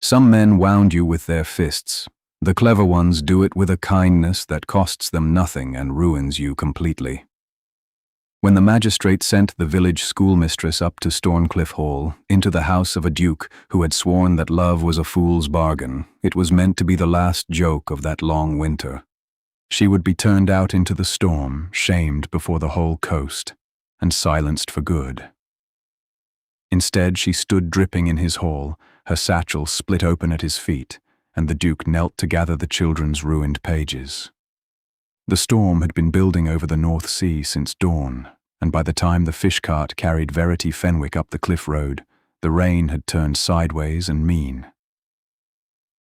Some men wound you with their fists. The clever ones do it with a kindness that costs them nothing and ruins you completely. When the magistrate sent the village schoolmistress up to Storncliffe Hall, into the house of a duke who had sworn that love was a fool's bargain, it was meant to be the last joke of that long winter. She would be turned out into the storm, shamed before the whole coast, and silenced for good. Instead, she stood dripping in his hall, her satchel split open at his feet, and the duke knelt to gather the children's ruined pages. The storm had been building over the North Sea since dawn, and by the time the fish cart carried Verity Fenwick up the cliff road, the rain had turned sideways and mean.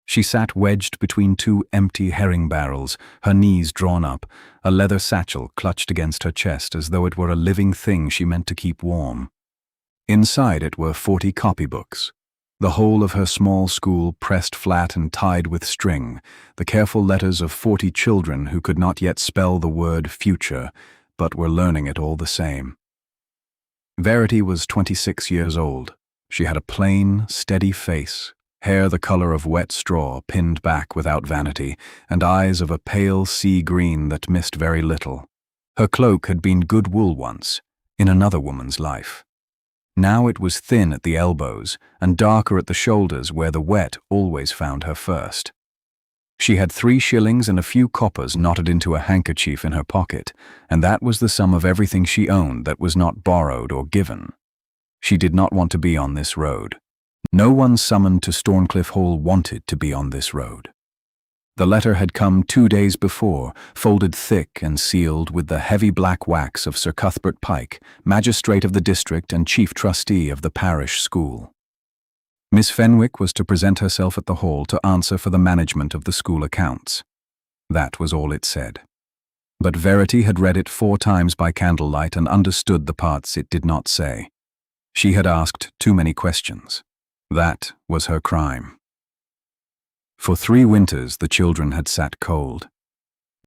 She sat wedged between two empty herring barrels, her knees drawn up, a leather satchel clutched against her chest as though it were a living thing she meant to keep warm. Inside it were 40 copybooks, the whole of her small school pressed flat and tied with string, the careful letters of 40 children who could not yet spell the word future, but were learning it all the same. Verity was 26 years old. She had a plain, steady face, hair the color of wet straw pinned back without vanity, and eyes of a pale sea green that missed very little. Her cloak had been good wool once, in another woman's life. Now it was thin at the elbows and darker at the shoulders where the wet always found her first. She had 3 shillings and a few coppers knotted into a handkerchief in her pocket, and that was the sum of everything she owned that was not borrowed or given. She did not want to be on this road. No one summoned to Storncliffe Hall wanted to be on this road. The letter had come 2 days before, folded thick and sealed with the heavy black wax of Sir Cuthbert Pike, magistrate of the district and chief trustee of the parish school. Miss Fenwick was to present herself at the hall to answer for the management of the school accounts. That was all it said. But Verity had read it 4 times by candlelight and understood the parts it did not say. She had asked too many questions. That was her crime. For 3 winters the children had sat cold.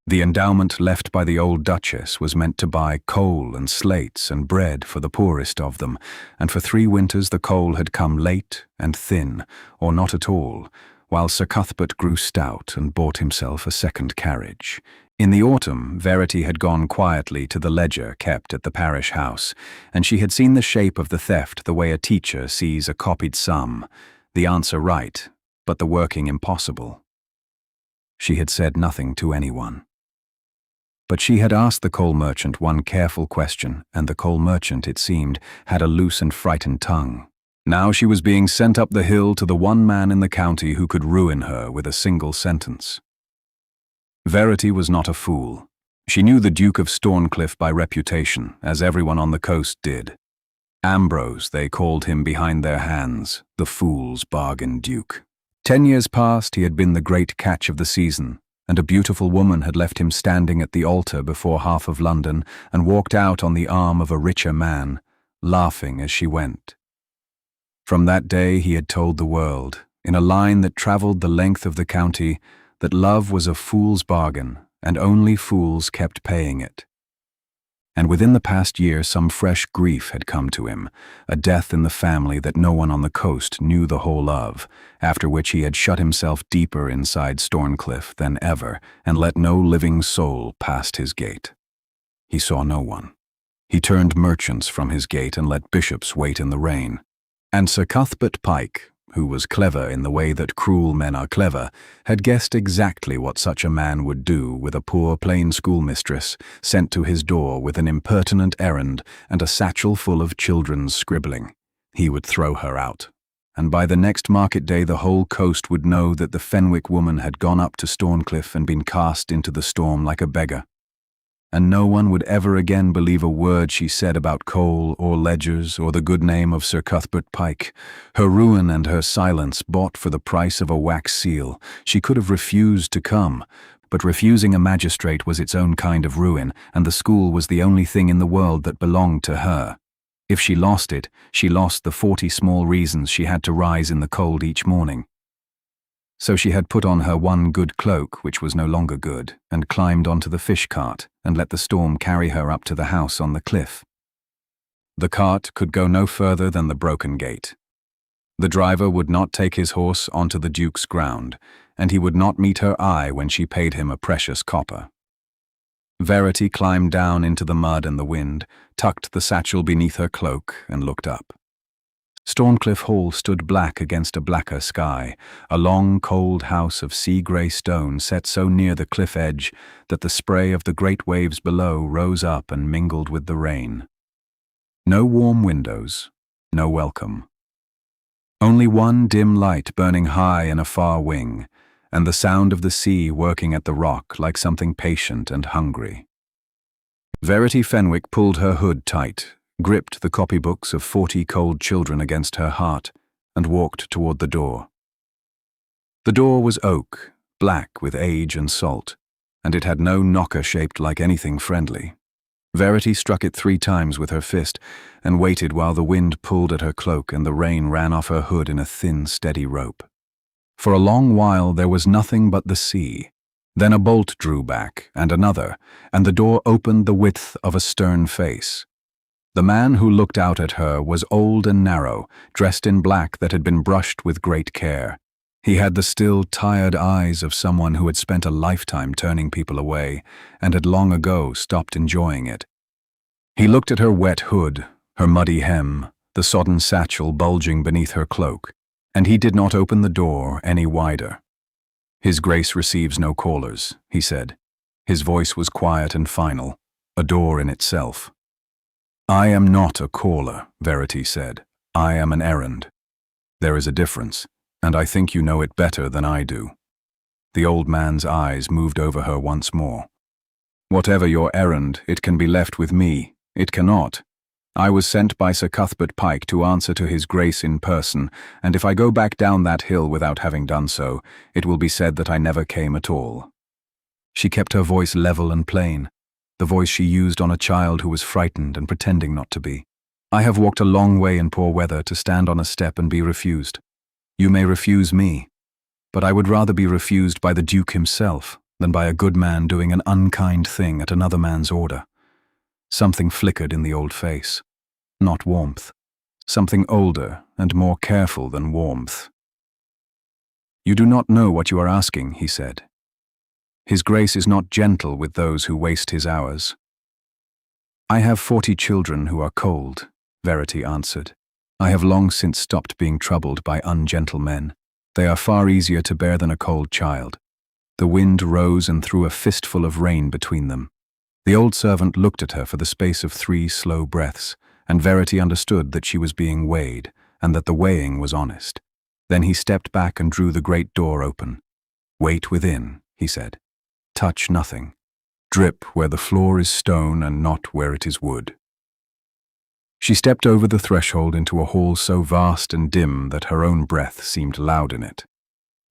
The endowment left by the old Duchess was meant to buy coal and slates and bread for the poorest of them, and for 3 winters the coal had come late and thin, or not at all, while Sir Cuthbert grew stout and bought himself a second carriage. In the autumn, Verity had gone quietly to the ledger kept at the parish house, and she had seen the shape of the theft the way a teacher sees a copied sum, the answer right, but the working impossible. She had said nothing to anyone. But she had asked the coal merchant one careful question, and the coal merchant, it seemed, had a loose and frightened tongue. Now she was being sent up the hill to the one man in the county who could ruin her with a single sentence. Verity was not a fool. She knew the Duke of Storncliffe by reputation, as everyone on the coast did. Ambrose, they called him behind their hands, the fool's bargain duke. 10 years past, he had been the great catch of the season, and a beautiful woman had left him standing at the altar before half of London and walked out on the arm of a richer man, laughing as she went. From that day he had told the world, in a line that travelled the length of the county, that love was a fool's bargain, and only fools kept paying it. And within the past year some fresh grief had come to him, a death in the family that no one on the coast knew the whole of, after which he had shut himself deeper inside Storncliffe than ever and let no living soul past his gate. He saw no one. He turned merchants from his gate and let bishops wait in the rain. And Sir Cuthbert Pike, who was clever in the way that cruel men are clever, had guessed exactly what such a man would do with a poor plain schoolmistress sent to his door with an impertinent errand and a satchel full of children's scribbling. He would throw her out, and by the next market day the whole coast would know that the Fenwick woman had gone up to Storncliffe and been cast into the storm like a beggar. And no one would ever again believe a word she said about coal or ledgers or the good name of Sir Cuthbert Pike. Her ruin and her silence bought for the price of a wax seal. She could have refused to come, but refusing a magistrate was its own kind of ruin, and the school was the only thing in the world that belonged to her. If she lost it, she lost the 40 small reasons she had to rise in the cold each morning. So she had put on her one good cloak, which was no longer good, and climbed onto the fish cart and let the storm carry her up to the house on the cliff. The cart could go no further than the broken gate. The driver would not take his horse onto the Duke's ground, and he would not meet her eye when she paid him a precious copper. Verity climbed down into the mud and the wind, tucked the satchel beneath her cloak, and looked up. Storncliff Hall stood black against a blacker sky, a long, cold house of sea-grey stone set so near the cliff edge that the spray of the great waves below rose up and mingled with the rain. No warm windows, no welcome. Only one dim light burning high in a far wing, and the sound of the sea working at the rock like something patient and hungry. Verity Fenwick pulled her hood tight, gripped the copybooks of 40 cold children against her heart, and walked toward the door. The door was oak, black with age and salt, and it had no knocker shaped like anything friendly. Verity struck it 3 times with her fist and waited while the wind pulled at her cloak and the rain ran off her hood in a thin, steady rope. For a long while there was nothing but the sea. Then a bolt drew back, and another, and the door opened the width of a stern face. The man who looked out at her was old and narrow, dressed in black that had been brushed with great care. He had the still, tired eyes of someone who had spent a lifetime turning people away, and had long ago stopped enjoying it. He looked at her wet hood, her muddy hem, the sodden satchel bulging beneath her cloak, and he did not open the door any wider. "His Grace receives no callers," he said. His voice was quiet and final, a door in itself. "I am not a caller," Verity said. "I am an errand. There is a difference, and I think you know it better than I do." The old man's eyes moved over her once more. "Whatever your errand, it can be left with me. It cannot. I was sent by Sir Cuthbert Pike to answer to His Grace in person, and if I go back down that hill without having done so, it will be said that I never came at all." She kept her voice level and plain, the voice she used on a child who was frightened and pretending not to be. "I have walked a long way in poor weather to stand on a step and be refused. You may refuse me, but I would rather be refused by the Duke himself than by a good man doing an unkind thing at another man's order." Something flickered in the old face. Not warmth. Something older and more careful than warmth. "You do not know what you are asking," he said. "His Grace is not gentle with those who waste his hours." "I have 40 children who are cold," Verity answered. "I have long since stopped being troubled by ungentle men. They are far easier to bear than a cold child." The wind rose and threw a fistful of rain between them. The old servant looked at her for the space of 3 slow breaths, and Verity understood that she was being weighed, and that the weighing was honest. Then he stepped back and drew the great door open. "Wait within," he said. "Touch nothing. Drip where the floor is stone and not where it is wood." She stepped over the threshold into a hall so vast and dim that her own breath seemed loud in it.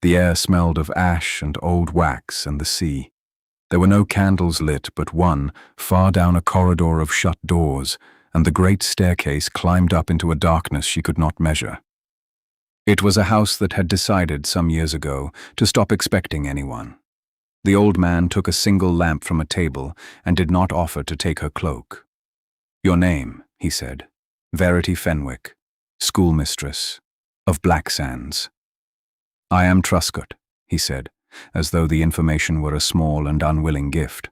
The air smelled of ash and old wax and the sea. There were no candles lit but one, far down a corridor of shut doors, and the great staircase climbed up into a darkness she could not measure. It was a house that had decided some years ago to stop expecting anyone. The old man took a single lamp from a table and did not offer to take her cloak. "Your name," he said. "Verity Fenwick, schoolmistress of Blacksands." "I am Truscott," he said, as though the information were a small and unwilling gift.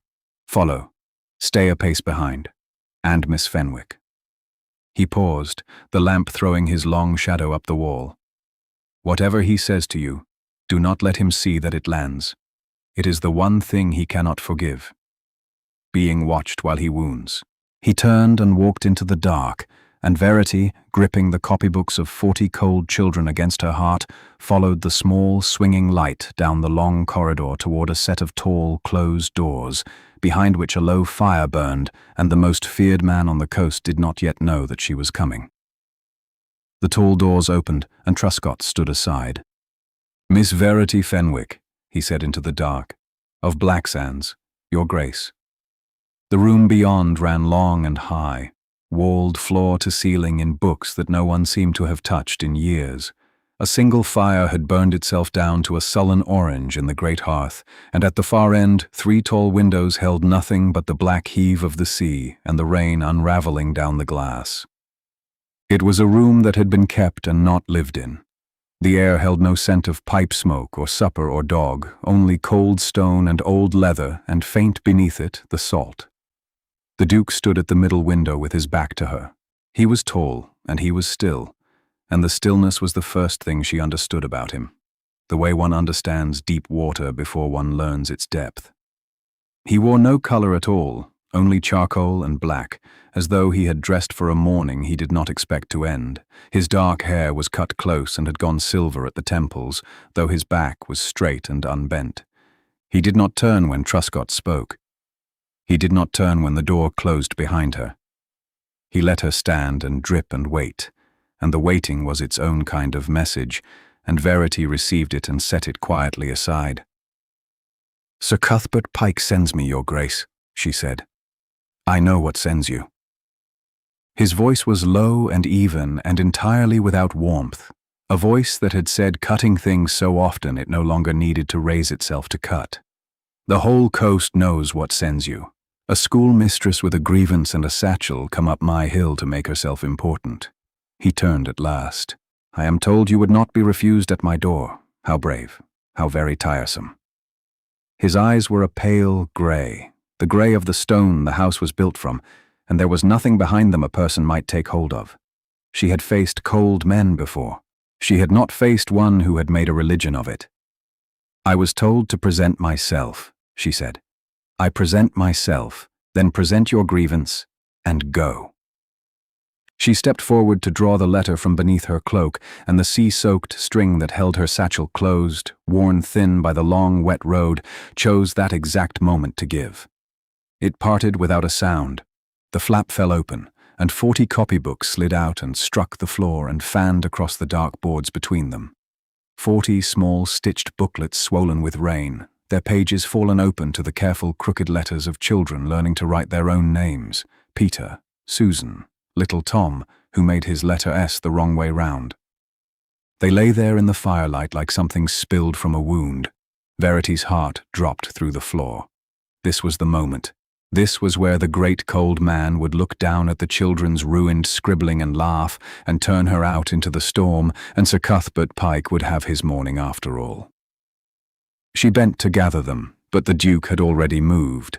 "Follow. Stay a pace behind. And Miss Fenwick." He paused, the lamp throwing his long shadow up the wall. "Whatever he says to you, do not let him see that it lands. It is the one thing he cannot forgive. Being watched while he wounds." He turned and walked into the dark, and Verity, gripping the copybooks of 40 cold children against her heart, followed the small, swinging light down the long corridor toward a set of tall, closed doors, behind which a low fire burned, and the most feared man on the coast did not yet know that she was coming. The tall doors opened, and Truscott stood aside. "Miss Verity Fenwick," he said into the dark, "of Blacksands, Your Grace." The room beyond ran long and high, walled floor to ceiling in books that no one seemed to have touched in years. A single fire had burned itself down to a sullen orange in the great hearth, and at the far end 3 tall windows held nothing but the black heave of the sea and the rain unraveling down the glass. It was a room that had been kept and not lived in. The air held no scent of pipe smoke or supper or dog, only cold stone and old leather, and faint beneath it, the salt. The Duke stood at the middle window with his back to her. He was tall, and he was still, and the stillness was the first thing she understood about him, the way one understands deep water before one learns its depth. He wore no color at all, only charcoal and black, as though he had dressed for a morning he did not expect to end. His dark hair was cut close and had gone silver at the temples, though his back was straight and unbent. He did not turn when Truscott spoke. He did not turn when the door closed behind her. He let her stand and drip and wait, and the waiting was its own kind of message, and Verity received it and set it quietly aside. "Sir Cuthbert Pike sends me, Your Grace," she said. "I know what sends you." His voice was low and even and entirely without warmth, a voice that had said cutting things so often it no longer needed to raise itself to cut. "The whole coast knows what sends you. A schoolmistress with a grievance and a satchel come up my hill to make herself important." He turned at last. "I am told you would not be refused at my door. How brave, how very tiresome." His eyes were a pale grey, the grey of the stone the house was built from, and there was nothing behind them a person might take hold of. She had faced cold men before. She had not faced one who had made a religion of it. "I was told to present myself," she said. "I present myself, then present your grievance, and go." She stepped forward to draw the letter from beneath her cloak, and the sea-soaked string that held her satchel closed, worn thin by the long, wet road, chose that exact moment to give. It parted without a sound. The flap fell open, and 40 copybooks slid out and struck the floor and fanned across the dark boards between them. 40 small stitched booklets swollen with rain, their pages fallen open to the careful crooked letters of children learning to write their own names: Peter, Susan, little Tom, who made his letter S the wrong way round. They lay there in the firelight like something spilled from a wound. Verity's heart dropped through the floor. This was the moment. This was where the great cold man would look down at the children's ruined scribbling and laugh, and turn her out into the storm, and Sir Cuthbert Pike would have his morning after all. She bent to gather them, but the Duke had already moved.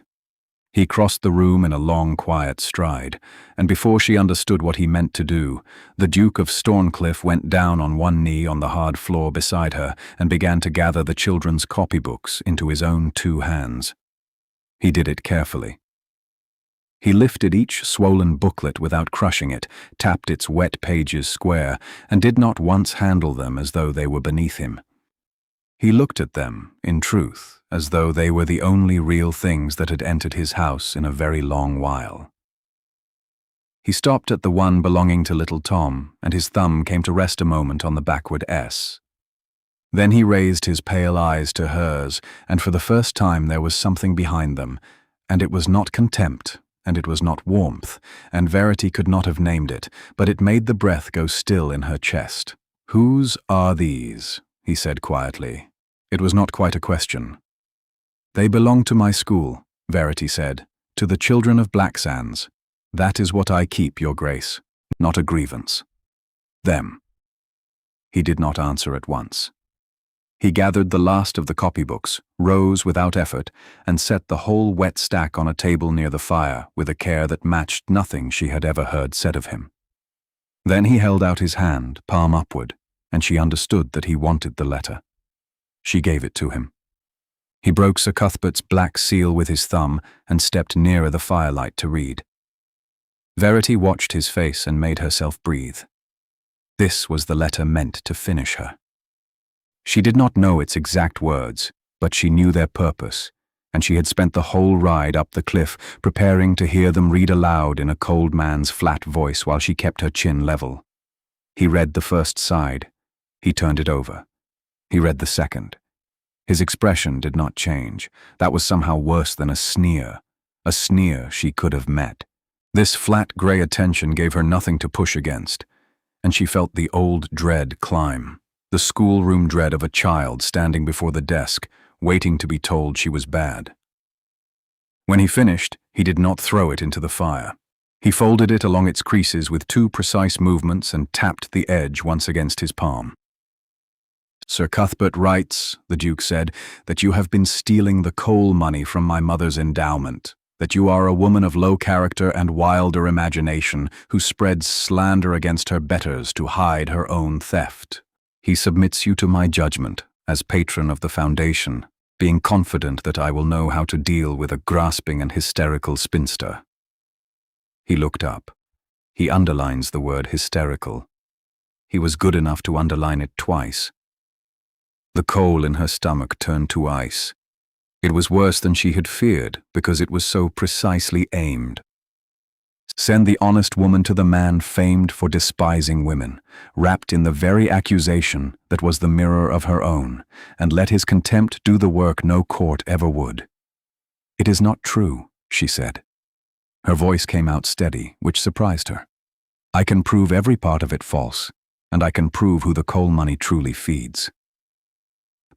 He crossed the room in a long, quiet stride, and before she understood what he meant to do, the Duke of Storncliffe went down on one knee on the hard floor beside her and began to gather the children's copybooks into his own 2 hands. He did it carefully. He lifted each swollen booklet without crushing it, tapped its wet pages square, and did not once handle them as though they were beneath him. He looked at them, in truth, as though they were the only real things that had entered his house in a very long while. He stopped at the one belonging to little Tom, and his thumb came to rest a moment on the backward S. Then he raised his pale eyes to hers, and for the first time there was something behind them, and it was not contempt, and it was not warmth, and Verity could not have named it, but it made the breath go still in her chest. "Whose are these?" he said quietly. It was not quite a question. "They belong to my school," Verity said, "to the children of Blacksands. That is what I keep, Your Grace, not a grievance. Them." He did not answer at once. He gathered the last of the copybooks, rose without effort, and set the whole wet stack on a table near the fire with a care that matched nothing she had ever heard said of him. Then he held out his hand, palm upward, and she understood that he wanted the letter. She gave it to him. He broke Sir Cuthbert's black seal with his thumb and stepped nearer the firelight to read. Verity watched his face and made herself breathe. This was the letter meant to finish her. She did not know its exact words, but she knew their purpose, and she had spent the whole ride up the cliff preparing to hear them read aloud in a cold man's flat voice while she kept her chin level. He read the first side. He turned it over. He read the second. His expression did not change. That was somehow worse than a sneer she could have met. This flat grey attention gave her nothing to push against, and she felt the old dread climb, the schoolroom dread of a child standing before the desk, waiting to be told she was bad. When he finished, he did not throw it into the fire. He folded it along its creases with 2 precise movements and tapped the edge once against his palm. "Sir Cuthbert writes," the Duke said, "that you have been stealing the coal money from my mother's endowment, that you are a woman of low character and wilder imagination who spreads slander against her betters to hide her own theft. He submits you to my judgment as patron of the Foundation, being confident that I will know how to deal with a grasping and hysterical spinster." He looked up. He underlines the word hysterical. He was good enough to underline it twice. The coal in her stomach turned to ice. It was worse than she had feared because it was so precisely aimed. Send the honest woman to the man famed for despising women, wrapped in the very accusation that was the mirror of her own, and let his contempt do the work no court ever would. "It is not true," she said. Her voice came out steady, which surprised her. "I can prove every part of it false, and I can prove who the coal money truly feeds.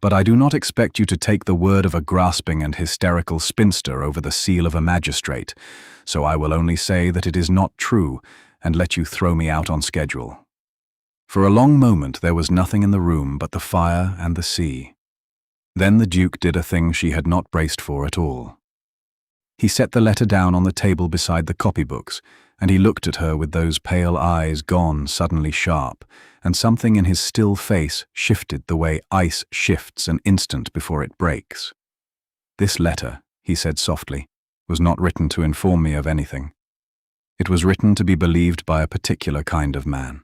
But I do not expect you to take the word of a grasping and hysterical spinster over the seal of a magistrate, so I will only say that it is not true and let you throw me out on schedule." For a long moment there was nothing in the room but the fire and the sea. Then the Duke did a thing she had not braced for at all. He set the letter down on the table beside the copybooks, and he looked at her with those pale eyes gone suddenly sharp, and something in his still face shifted the way ice shifts an instant before it breaks. "This letter," he said softly, "was not written to inform me of anything. It was written to be believed by a particular kind of man.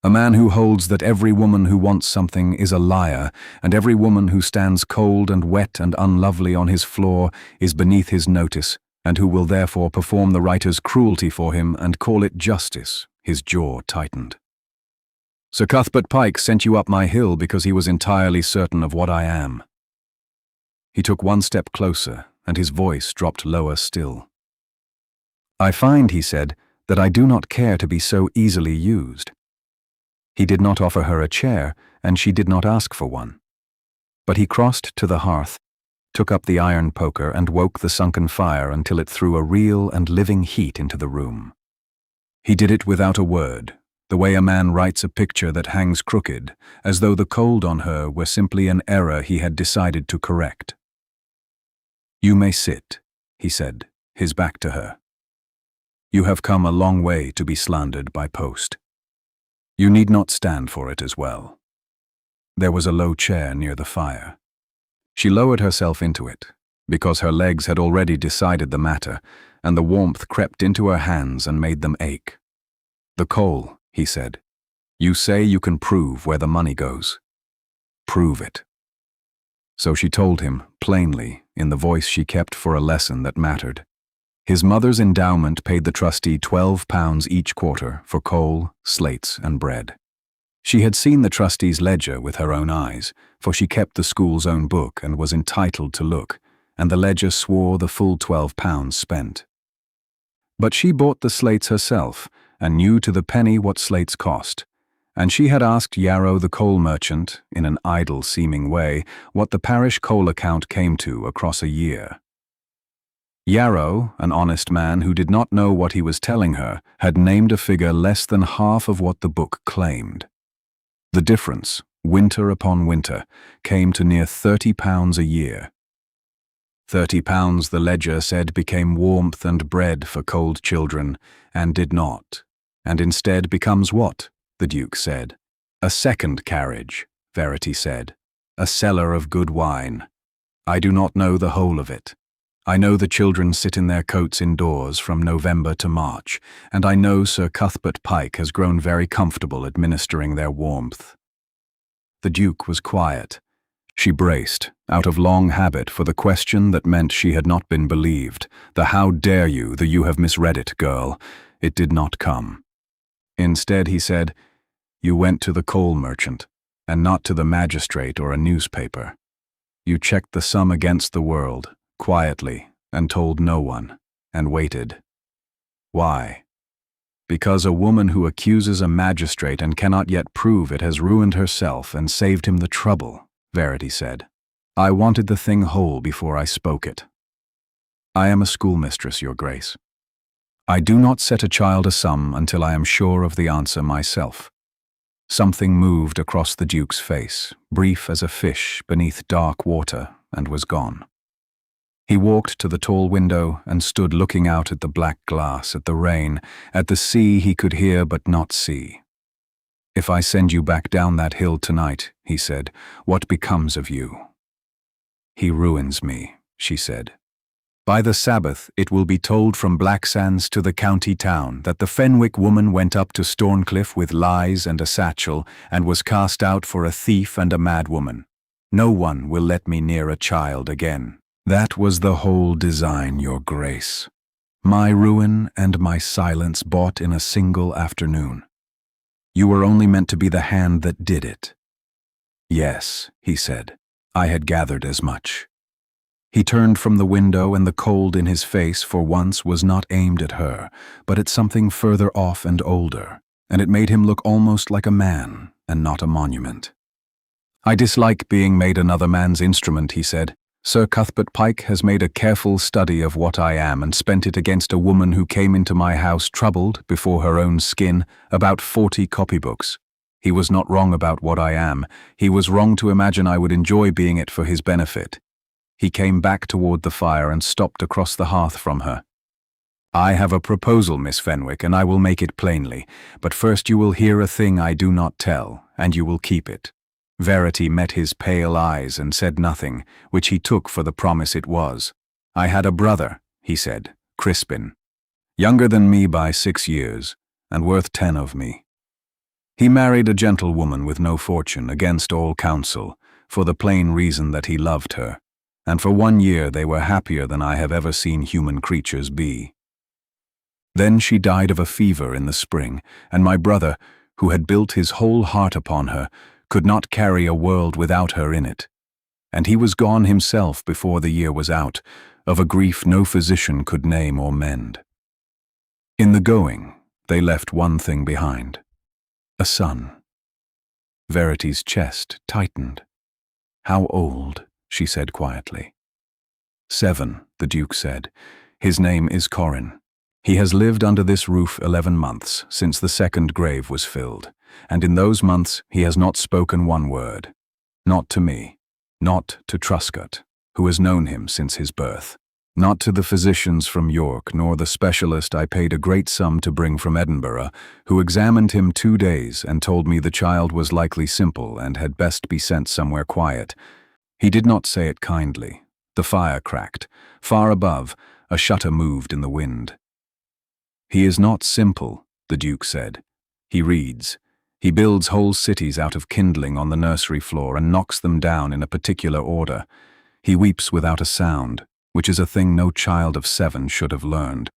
A man who holds that every woman who wants something is a liar, and every woman who stands cold and wet and unlovely on his floor is beneath his notice, and who will therefore perform the writer's cruelty for him and call it justice." His jaw tightened. "Sir Cuthbert Pike sent you up my hill because he was entirely certain of what I am." He took one step closer, and his voice dropped lower still. "I find," he said, "that I do not care to be so easily used." He did not offer her a chair, and she did not ask for one. But he crossed to the hearth, took up the iron poker and woke the sunken fire until it threw a real and living heat into the room. He did it without a word, the way a man writes a picture that hangs crooked, as though the cold on her were simply an error he had decided to correct. "You may sit," he said, his back to her. "You have come a long way to be slandered by post. You need not stand for it as well." There was a low chair near the fire. She lowered herself into it, because her legs had already decided the matter, and the warmth crept into her hands and made them ache. "The coal," he said. "You say you can prove where the money goes. Prove it." So she told him, plainly, in the voice she kept for a lesson that mattered. His mother's endowment paid the trustee £12 each quarter for coal, slates, and bread. She had seen the trustee's ledger with her own eyes, for she kept the school's own book and was entitled to look, and the ledger swore the full £12 spent. But she bought the slates herself, and knew to the penny what slates cost, and she had asked Yarrow the coal merchant, in an idle-seeming way, what the parish coal account came to across a year. Yarrow, an honest man who did not know what he was telling her, had named a figure less than half of what the book claimed. The difference, winter upon winter, came to near £30 a year. £30, the ledger said, became warmth and bread for cold children, and did not. And instead becomes what? The Duke said. A second carriage, Verity said. A cellar of good wine. I do not know the whole of it. I know the children sit in their coats indoors from November to March, and I know Sir Cuthbert Pike has grown very comfortable administering their warmth. The Duke was quiet. She braced, out of long habit, for the question that meant she had not been believed, the "how dare you, the you have misread it, girl." It did not come. Instead he said, "You went to the coal merchant, and not to the magistrate or a newspaper. You checked the sum against the world, quietly, and told no one, and waited. Why? Because a woman who accuses a magistrate and cannot yet prove it has ruined herself and saved him the trouble," Verity said. "I wanted the thing whole before I spoke it. I am a schoolmistress, Your Grace. I do not set a child a sum until I am sure of the answer myself. Something moved across the Duke's face, brief as a fish beneath dark water, and was gone. He walked to the tall window and stood looking out at the black glass, at the rain, at the sea he could hear but not see. "If I send you back down that hill tonight," he said, "what becomes of you?" "He ruins me," she said. "By the Sabbath it will be told from Blacksands to the county town that the Fenwick woman went up to Storncliffe with lies and a satchel and was cast out for a thief and a madwoman. No one will let me near a child again. That was the whole design, your grace. My ruin and my silence bought in a single afternoon. You were only meant to be the hand that did it." "Yes," he said. "I had gathered as much." He turned from the window, and the cold in his face for once was not aimed at her, but at something further off and older, and it made him look almost like a man, and not a monument. "I dislike being made another man's instrument," he said. "Sir Cuthbert Pike has made a careful study of what I am and spent it against a woman who came into my house troubled, before her own skin, about 40 copybooks. He was not wrong about what I am. He was wrong to imagine I would enjoy being it for his benefit." He came back toward the fire and stopped across the hearth from her. "I have a proposal, Miss Fenwick, and I will make it plainly, but first you will hear a thing I do not tell, and you will keep it." Verity met his pale eyes and said nothing, which he took for the promise it was. "I had a brother," he said, "Crispin, younger than me by 6 years, and worth 10 of me. He married a gentlewoman with no fortune, against all counsel, for the plain reason that he loved her, and for 1 year they were happier than I have ever seen human creatures be. Then she died of a fever in the spring, and my brother, who had built his whole heart upon her, could not carry a world without her in it. And he was gone himself before the year was out, of a grief no physician could name or mend. In the going, they left one thing behind: a son." Verity's chest tightened. "How old?" she said quietly. 7, the Duke said. "His name is Corin. He has lived under this roof 11 months, since the second grave was filled, and in those months he has not spoken one word. Not to me, not to Truscott, who has known him since his birth, not to the physicians from York, nor the specialist I paid a great sum to bring from Edinburgh, who examined him 2 days and told me the child was likely simple and had best be sent somewhere quiet. He did not say it kindly. The fire cracked. Far above, a shutter moved in the wind. He is not simple, the Duke said. He reads. He builds whole cities out of kindling on the nursery floor and knocks them down in a particular order. He weeps without a sound, which is a thing no child of 7 should have learned.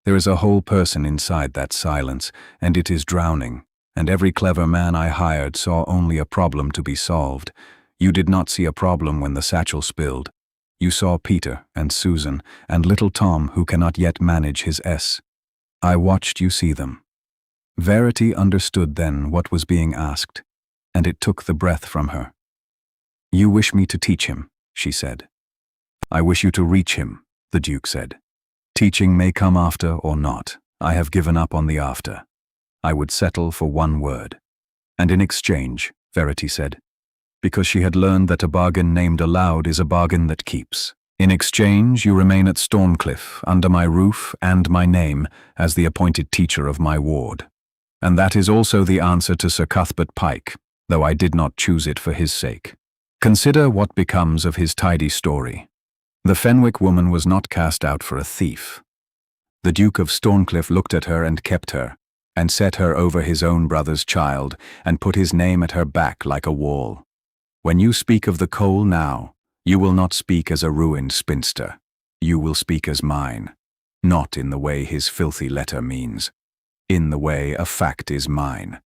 There is a whole person inside that silence, and it is drowning, and every clever man I hired saw only a problem to be solved. You did not see a problem when the satchel spilled. You saw Peter and Susan and little Tom, who cannot yet manage his S. I watched you see them. Verity understood then what was being asked, and it took the breath from her. You wish me to teach him, she said. I wish you to reach him, the Duke said. Teaching may come after or not. I have given up on the after. I would settle for one word. And in exchange, Verity said, because she had learned that a bargain named aloud is a bargain that keeps. In exchange, you remain at Storncliffe, under my roof and my name, as the appointed teacher of my ward. And that is also the answer to Sir Cuthbert Pike, though I did not choose it for his sake. Consider what becomes of his tidy story. The Fenwick woman was not cast out for a thief. The Duke of Storncliffe looked at her and kept her, and set her over his own brother's child, and put his name at her back like a wall. When you speak of the coal now, you will not speak as a ruined spinster. You will speak as mine, not in the way his filthy letter means, in the way a fact is mine.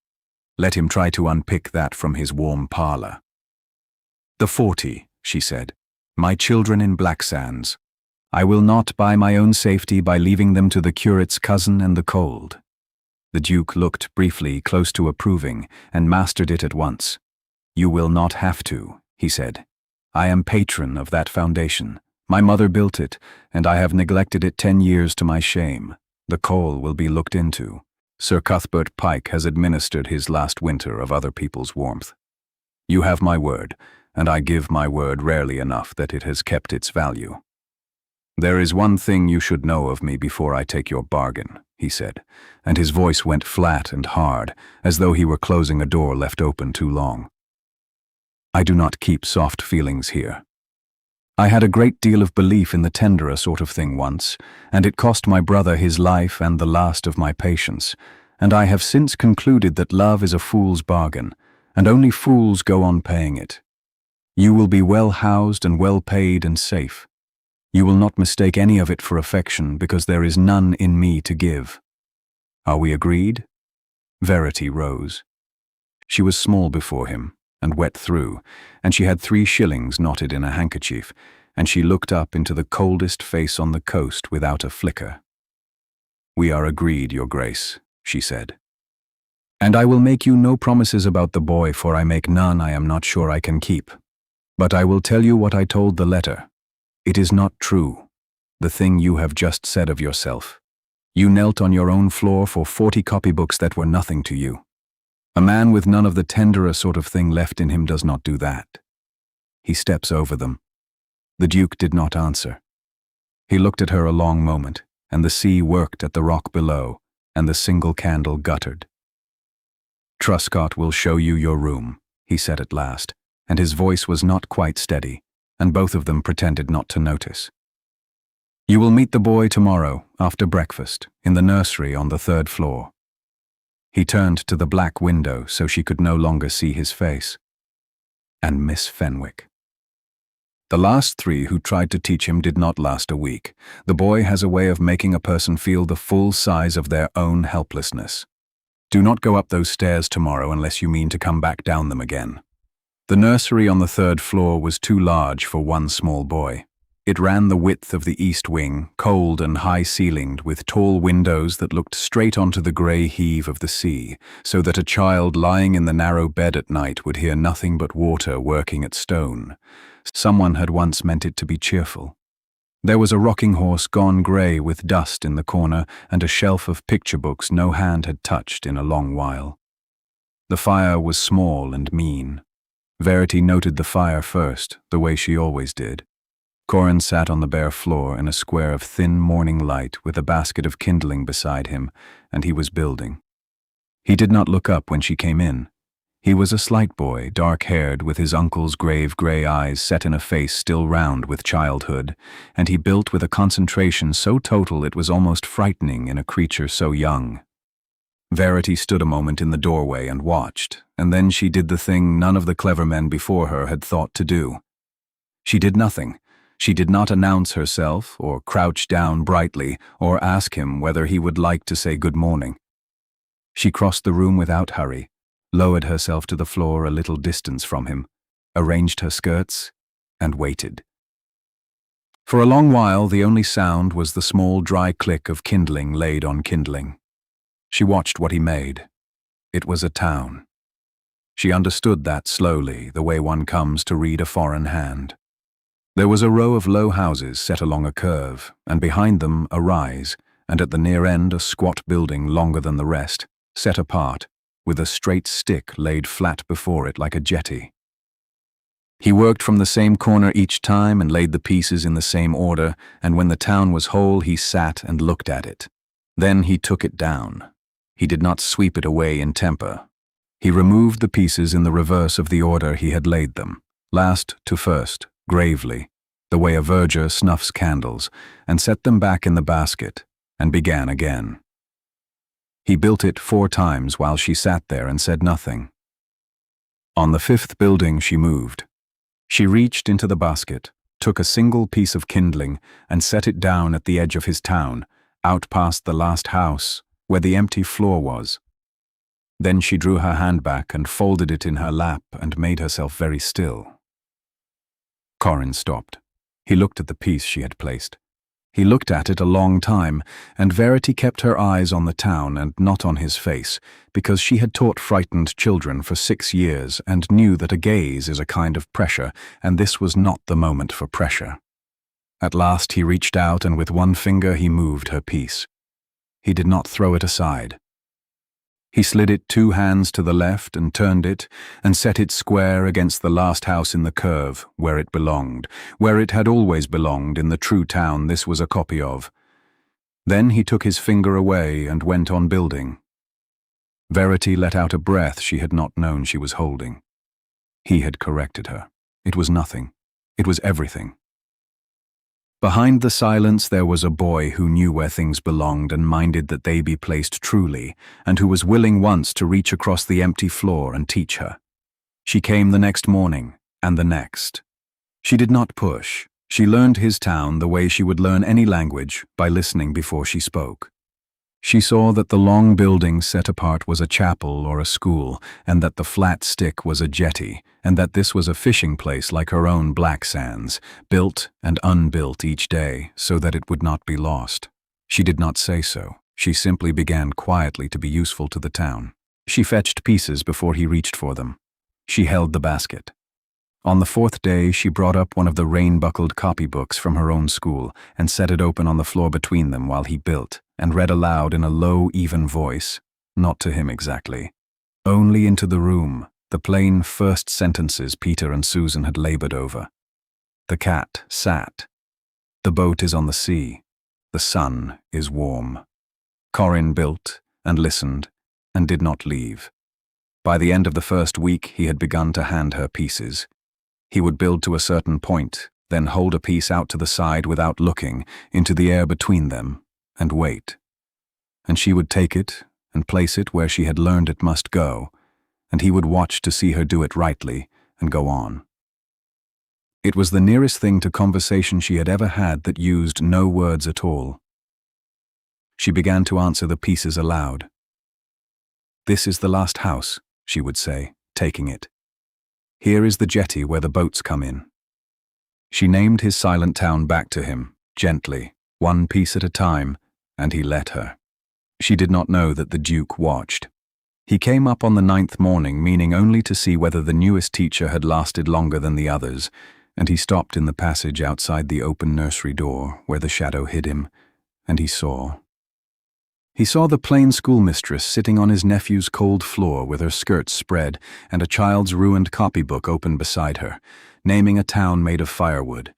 Let him try to unpick that from his warm parlour. The 40, she said, my children in Blacksands. I will not buy my own safety by leaving them to the curate's cousin and the cold. The Duke looked briefly close to approving and mastered it at once. You will not have to, he said. I am patron of that foundation. My mother built it, and I have neglected it 10 years to my shame. The coal will be looked into. Sir Cuthbert Pike has administered his last winter of other people's warmth. You have my word, and I give my word rarely enough that it has kept its value. There is one thing you should know of me before I take your bargain, he said, and his voice went flat and hard, as though he were closing a door left open too long. I do not keep soft feelings here. I had a great deal of belief in the tenderer sort of thing once, and it cost my brother his life and the last of my patience, and I have since concluded that love is a fool's bargain, and only fools go on paying it. You will be well housed and well paid and safe. You will not mistake any of it for affection, because there is none in me to give. Are we agreed? Verity rose. She was small before him, and wet through, and she had 3 shillings knotted in a handkerchief, and she looked up into the coldest face on the coast without a flicker. We are agreed, your grace, she said. And I will make you no promises about the boy, for I make none I am not sure I can keep. But I will tell you what I told the letter. It is not true, the thing you have just said of yourself. You knelt on your own floor for 40 copybooks that were nothing to you. A man with none of the tenderer sort of thing left in him does not do that. He steps over them. The Duke did not answer. He looked at her a long moment, and the sea worked at the rock below, and the single candle guttered. Truscott will show you your room, he said at last, and his voice was not quite steady, and both of them pretended not to notice. You will meet the boy tomorrow, after breakfast, in the nursery on the 3rd floor. He turned to the black window so she could no longer see his face. And Miss Fenwick. The last 3 who tried to teach him did not last a week. The boy has a way of making a person feel the full size of their own helplessness. Do not go up those stairs tomorrow unless you mean to come back down them again. The nursery on the 3rd floor was too large for one small boy. It ran the width of the east wing, cold and high-ceilinged, with tall windows that looked straight onto the grey heave of the sea, so that a child lying in the narrow bed at night would hear nothing but water working at stone. Someone had once meant it to be cheerful. There was a rocking horse gone grey with dust in the corner, and a shelf of picture books no hand had touched in a long while. The fire was small and mean. Verity noted the fire first, the way she always did. Corin sat on the bare floor in a square of thin morning light with a basket of kindling beside him, and he was building. He did not look up when she came in. He was a slight boy, dark-haired, with his uncle's grave grey eyes set in a face still round with childhood, and he built with a concentration so total it was almost frightening in a creature so young. Verity stood a moment in the doorway and watched, and then she did the thing none of the clever men before her had thought to do. She did nothing. She did not announce herself, or crouch down brightly, or ask him whether he would like to say good morning. She crossed the room without hurry, lowered herself to the floor a little distance from him, arranged her skirts, and waited. For a long while the only sound was the small dry click of kindling laid on kindling. She watched what he made. It was a town. She understood that slowly, the way one comes to read a foreign hand. There was a row of low houses set along a curve, and behind them a rise, and at the near end a squat building longer than the rest, set apart, with a straight stick laid flat before it like a jetty. He worked from the same corner each time and laid the pieces in the same order, and when the town was whole he sat and looked at it. Then he took it down. He did not sweep it away in temper. He removed the pieces in the reverse of the order he had laid them, last to first, gravely, the way a verger snuffs candles, and set them back in the basket, and began again. He built it 4 times while she sat there and said nothing. On the 5th building she moved. She reached into the basket, took a single piece of kindling, and set it down at the edge of his town, out past the last house, where the empty floor was. Then she drew her hand back and folded it in her lap and made herself very still. Corin stopped. He looked at the piece she had placed. He looked at it a long time, and Verity kept her eyes on the town and not on his face, because she had taught frightened children for 6 years and knew that a gaze is a kind of pressure, and this was not the moment for pressure. At last he reached out and with one finger he moved her piece. He did not throw it aside. He slid it 2 hands to the left and turned it and set it square against the last house in the curve, where it belonged, where it had always belonged in the true town this was a copy of. Then he took his finger away and went on building. Verity let out a breath she had not known she was holding. He had corrected her. It was nothing. It was everything. Behind the silence there was a boy who knew where things belonged and minded that they be placed truly, and who was willing once to reach across the empty floor and teach her. She came the next morning, and the next. She did not push. She learned his town the way she would learn any language, by listening before she spoke. She saw that the long building set apart was a chapel or a school, and that the flat stick was a jetty, and that this was a fishing place like her own Black Sands, built and unbuilt each day so that it would not be lost. She did not say so. She simply began quietly to be useful to the town. She fetched pieces before he reached for them. She held the basket. On the 4th day, she brought up one of the rain-buckled copybooks from her own school and set it open on the floor between them while he built, and read aloud in a low, even voice, not to him exactly, only into the room, the plain first sentences Peter and Susan had labored over. The cat sat. The boat is on the sea. The sun is warm. Corin built and listened and did not leave. By the end of the first week, he had begun to hand her pieces. He would build to a certain point, then hold a piece out to the side without looking, into the air between them, and wait. And she would take it and place it where she had learned it must go, and he would watch to see her do it rightly and go on. It was the nearest thing to conversation she had ever had that used no words at all. She began to answer the pieces aloud. "This is the last house," she would say, taking it. "Here is the jetty where the boats come in." She named his silent town back to him, gently, one piece at a time, and he let her. She did not know that the Duke watched. He came up on the 9th morning, meaning only to see whether the newest teacher had lasted longer than the others, and he stopped in the passage outside the open nursery door, where the shadow hid him, and he saw. He saw the plain schoolmistress sitting on his nephew's cold floor with her skirts spread and a child's ruined copybook open beside her, naming a town made of firewood.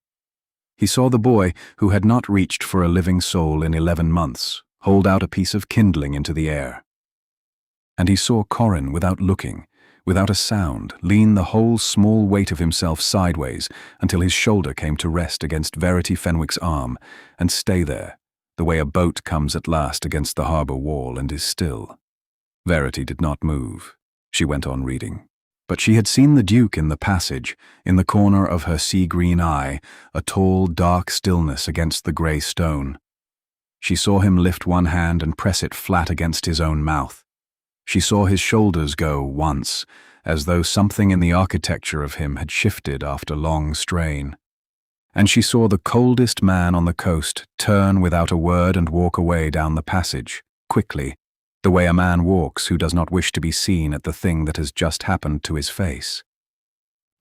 He saw the boy, who had not reached for a living soul in 11 months, hold out a piece of kindling into the air. And he saw Corin, without looking, without a sound, lean the whole small weight of himself sideways until his shoulder came to rest against Verity Fenwick's arm and stay there, the way a boat comes at last against the harbour wall and is still. Verity did not move. She went on reading. But she had seen the Duke in the passage, in the corner of her sea-green eye, a tall, dark stillness against the grey stone. She saw him lift one hand and press it flat against his own mouth. She saw his shoulders go once, as though something in the architecture of him had shifted after long strain. And she saw the coldest man on the coast turn without a word and walk away down the passage, quickly, the way a man walks who does not wish to be seen at the thing that has just happened to his face.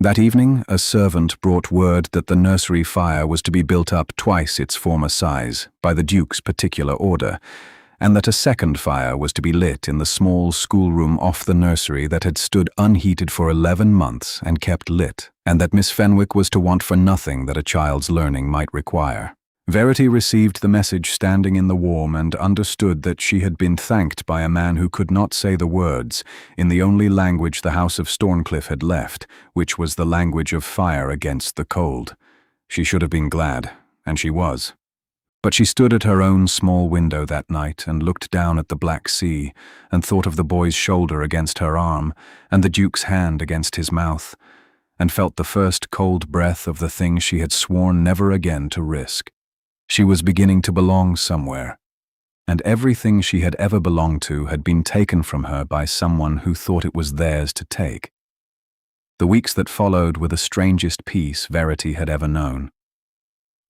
That evening, a servant brought word that the nursery fire was to be built up twice its former size, by the Duke's particular order, and that a second fire was to be lit in the small schoolroom off the nursery that had stood unheated for 11 months and kept lit, and that Miss Fenwick was to want for nothing that a child's learning might require. Verity received the message standing in the warm and understood that she had been thanked by a man who could not say the words, in the only language the House of Storncliffe had left, which was the language of fire against the cold. She should have been glad, and she was. But she stood at her own small window that night and looked down at the Black Sea and thought of the boy's shoulder against her arm and the Duke's hand against his mouth, and felt the first cold breath of the thing she had sworn never again to risk. She was beginning to belong somewhere, and everything she had ever belonged to had been taken from her by someone who thought it was theirs to take. The weeks that followed were the strangest peace Verity had ever known.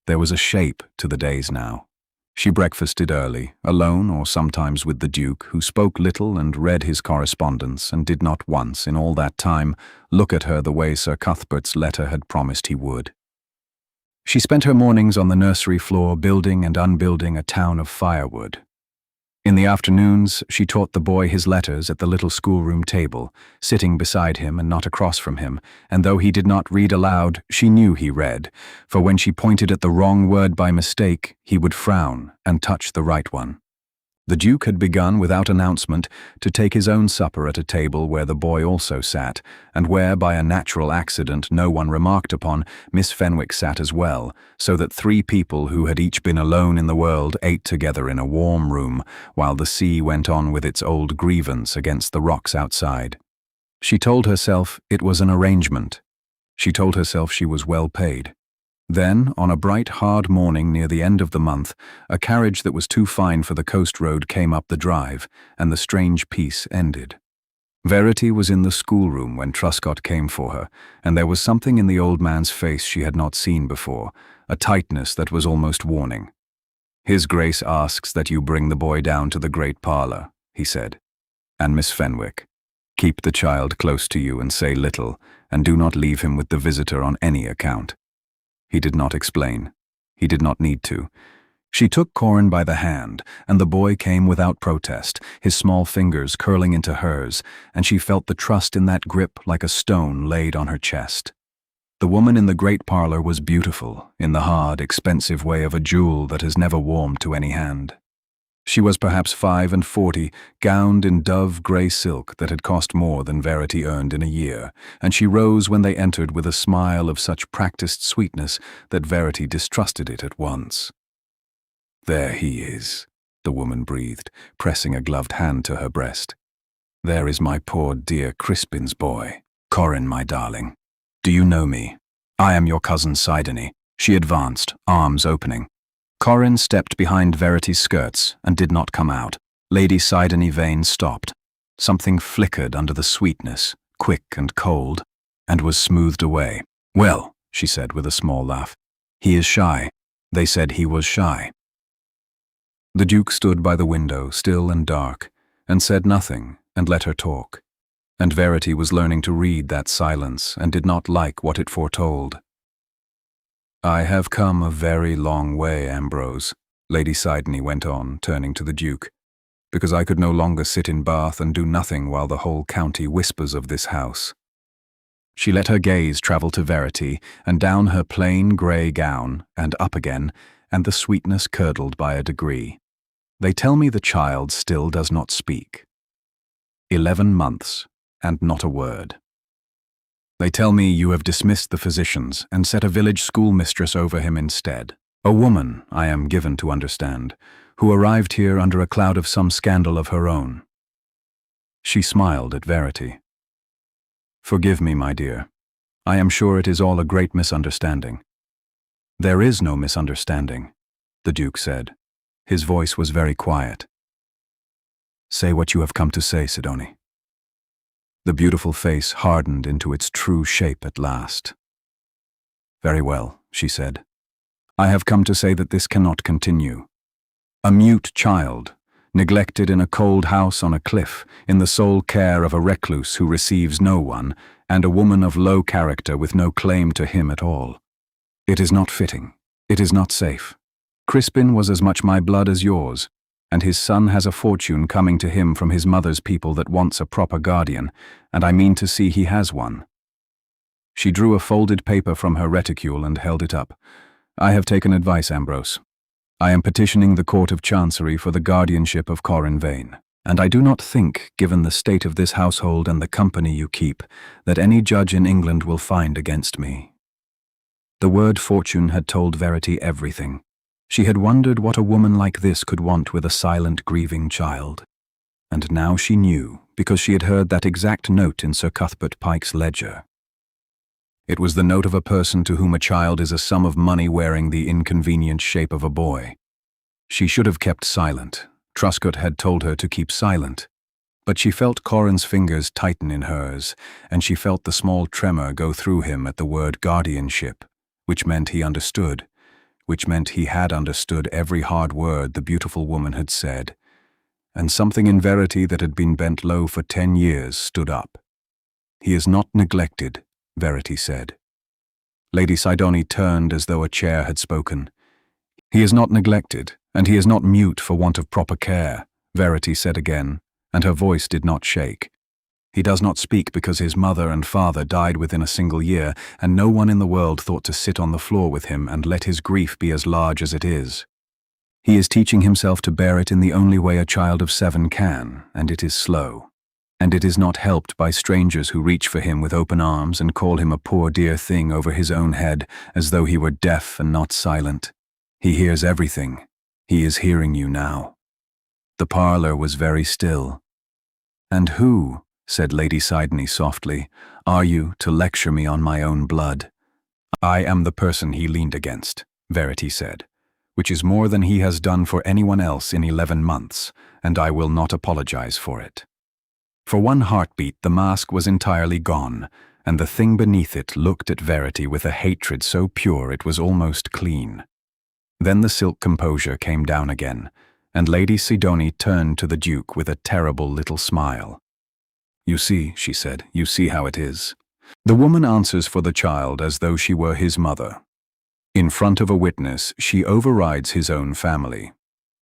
There was a shape to the days now. She breakfasted early, alone or sometimes with the Duke, who spoke little and read his correspondence and did not once, in all that time, look at her the way Sir Cuthbert's letter had promised he would. She spent her mornings on the nursery floor building and unbuilding a town of firewood. In the afternoons, she taught the boy his letters at the little schoolroom table, sitting beside him and not across from him, and though he did not read aloud, she knew he read, for when she pointed at the wrong word by mistake, he would frown and touch the right one. The Duke had begun, without announcement, to take his own supper at a table where the boy also sat, and where, by a natural accident no one remarked upon, Miss Fenwick sat as well, so that 3 people who had each been alone in the world ate together in a warm room, while the sea went on with its old grievance against the rocks outside. She told herself it was an arrangement. She told herself she was well paid. Then, on a bright, hard morning near the end of the month, a carriage that was too fine for the coast road came up the drive, and the strange peace ended. Verity was in the schoolroom when Truscott came for her, and there was something in the old man's face she had not seen before, a tightness that was almost warning. "His Grace asks that you bring the boy down to the great parlour," he said. "And Miss Fenwick, keep the child close to you and say little, and do not leave him with the visitor on any account." He did not explain. He did not need to. She took Corin by the hand, and the boy came without protest, his small fingers curling into hers, and she felt the trust in that grip like a stone laid on her chest. The woman in the great parlour was beautiful, in the hard, expensive way of a jewel that has never warmed to any hand. She was perhaps 45, gowned in dove-grey silk that had cost more than Verity earned in a year, and she rose when they entered with a smile of such practiced sweetness that Verity distrusted it at once. "There he is," the woman breathed, pressing a gloved hand to her breast. "There is my poor dear Crispin's boy. Corin, my darling. Do you know me? I am your cousin Sidonie." She advanced, arms opening. Corin stepped behind Verity's skirts and did not come out. Lady Sidonie Vane stopped. Something flickered under the sweetness, quick and cold, and was smoothed away. "Well," she said with a small laugh, "he is shy. They said he was shy." The Duke stood by the window, still and dark, and said nothing, and let her talk. And Verity was learning to read that silence, and did not like what it foretold. "I have come a very long way, Ambrose," Lady Sidonie went on, turning to the Duke, "because I could no longer sit in Bath and do nothing while the whole county whispers of this house." She let her gaze travel to Verity, and down her plain grey gown, and up again, and the sweetness curdled by a degree. "They tell me the child still does not speak. 11 months, and not a word. They tell me you have dismissed the physicians and set a village schoolmistress over him instead. A woman, I am given to understand, who arrived here under a cloud of some scandal of her own." She smiled at Verity. "Forgive me, my dear. I am sure it is all a great misunderstanding." "There is no misunderstanding," the Duke said. His voice was very quiet. "Say what you have come to say, Sidonie." The beautiful face hardened into its true shape at last. "Very well," she said. "I have come to say that this cannot continue. A mute child, neglected in a cold house on a cliff, in the sole care of a recluse who receives no one, and a woman of low character with no claim to him at all. It is not fitting. It is not safe. Crispin was as much my blood as yours, and his son has a fortune coming to him from his mother's people that wants a proper guardian, and I mean to see he has one." She drew a folded paper from her reticule and held it up. "I have taken advice, Ambrose. I am petitioning the Court of Chancery for the guardianship of Corin Vane, and I do not think, given the state of this household and the company you keep, that any judge in England will find against me." The word fortune had told Verity everything. She had wondered what a woman like this could want with a silent, grieving child. And now she knew, because she had heard that exact note in Sir Cuthbert Pike's ledger. It was the note of a person to whom a child is a sum of money wearing the inconvenient shape of a boy. She should have kept silent. Truscott had told her to keep silent. But she felt Corin's fingers tighten in hers, and she felt the small tremor go through him at the word guardianship, which meant he understood. Which meant he had understood every hard word the beautiful woman had said, and something in Verity that had been bent low for 10 years stood up. "He is not neglected," Verity said. Lady Sidonie turned as though a chair had spoken. "He is not neglected, and he is not mute for want of proper care," Verity said again, and her voice did not shake. He does not speak because his mother and father died within a single year, and no one in the world thought to sit on the floor with him and let his grief be as large as it is. He is teaching himself to bear it in the only way a child of 7 can, and it is slow. And it is not helped by strangers who reach for him with open arms and call him a poor dear thing over his own head, as though he were deaf and not silent. He hears everything. He is hearing you now. The parlor was very still. "And who," said Lady Sidney softly, "are you to lecture me on my own blood?" "I am the person he leaned against," Verity said, "which is more than he has done for anyone else in 11 months, and I will not apologize for it." For one heartbeat the mask was entirely gone, and the thing beneath it looked at Verity with a hatred so pure it was almost clean. Then the silk composure came down again, and Lady Sidoni turned to the Duke with a terrible little smile. "You see," she said, "you see how it is. The woman answers for the child as though she were his mother. In front of a witness, she overrides his own family.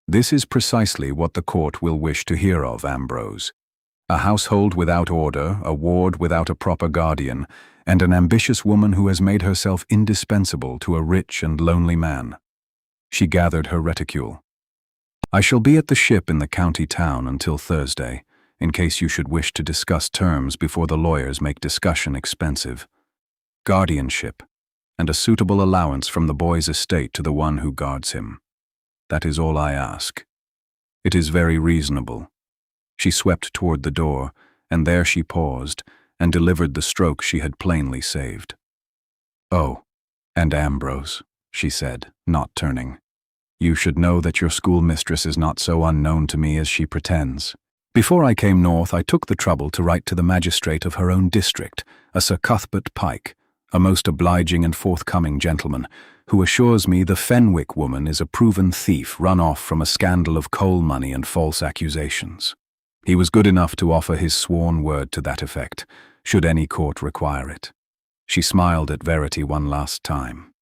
This is precisely what the court will wish to hear of, Ambrose. A household without order, a ward without a proper guardian, and an ambitious woman who has made herself indispensable to a rich and lonely man." She gathered her reticule. "I shall be at the ship in the county town until Thursday, in case you should wish to discuss terms before the lawyers make discussion expensive. Guardianship, and a suitable allowance from the boy's estate to the one who guards him. That is all I ask. It is very reasonable." She swept toward the door, and there she paused, and delivered the stroke she had plainly saved. "Oh, and Ambrose," she said, not turning, "you should know that your schoolmistress is not so unknown to me as she pretends. Before I came north, I took the trouble to write to the magistrate of her own district, a Sir Cuthbert Pike, a most obliging and forthcoming gentleman, who assures me the Fenwick woman is a proven thief run off from a scandal of coal money and false accusations. He was good enough to offer his sworn word to that effect, should any court require it." She smiled at Verity one last time.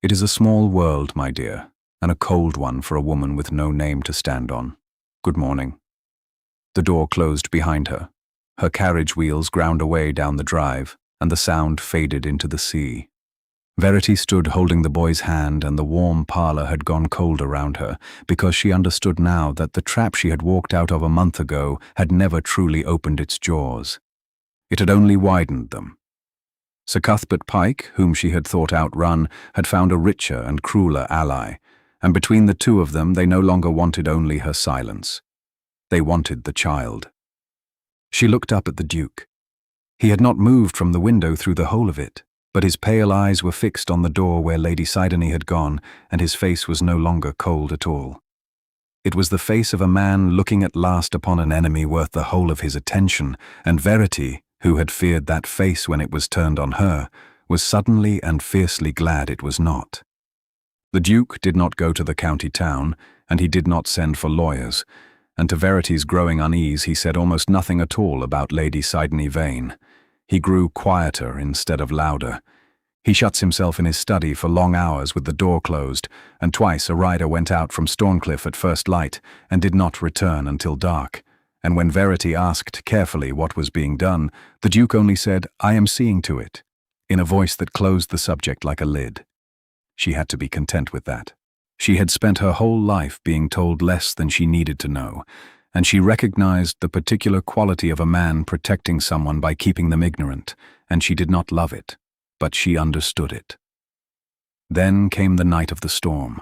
"It is a small world, my dear, and a cold one for a woman with no name to stand on. Good morning." The door closed behind her. Her carriage wheels ground away down the drive, and the sound faded into the sea. Verity stood holding the boy's hand, and the warm parlor had gone cold around her, because she understood now that the trap she had walked out of a month ago had never truly opened its jaws. It had only widened them. Sir Cuthbert Pike, whom she had thought outrun, had found a richer and crueler ally, and between the two of them they no longer wanted only her silence. They wanted the child. She looked up at the Duke. He had not moved from the window through the whole of it, but his pale eyes were fixed on the door where Lady Sidoni had gone, and his face was no longer cold at all. It was the face of a man looking at last upon an enemy worth the whole of his attention, and Verity, who had feared that face when it was turned on her, was suddenly and fiercely glad it was not. The Duke did not go to the county town, and he did not send for lawyers, and to Verity's growing unease he said almost nothing at all about Lady Sidoni Vane. He grew quieter instead of louder. He shuts himself in his study for long hours with the door closed, and twice a rider went out from Storncliffe at first light and did not return until dark. And when Verity asked carefully what was being done, the Duke only said, "I am seeing to it," in a voice that closed the subject like a lid. She had to be content with that. She had spent her whole life being told less than she needed to know, and she recognized the particular quality of a man protecting someone by keeping them ignorant, and she did not love it, but she understood it. Then came the night of the storm.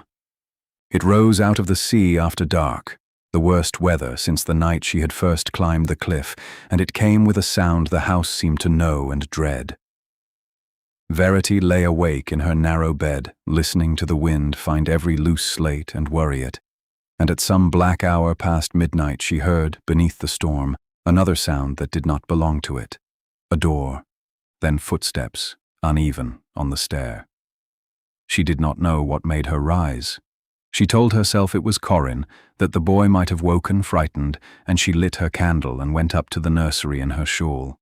It rose out of the sea after dark, the worst weather since the night she had first climbed the cliff, and it came with a sound the house seemed to know and dread. Verity lay awake in her narrow bed, listening to the wind find every loose slate and worry it. And at some black hour past midnight she heard, beneath the storm, another sound that did not belong to it. A door, then footsteps, uneven, on the stair. She did not know what made her rise. She told herself it was Corin, that the boy might have woken frightened, and she lit her candle and went up to the nursery in her shawl.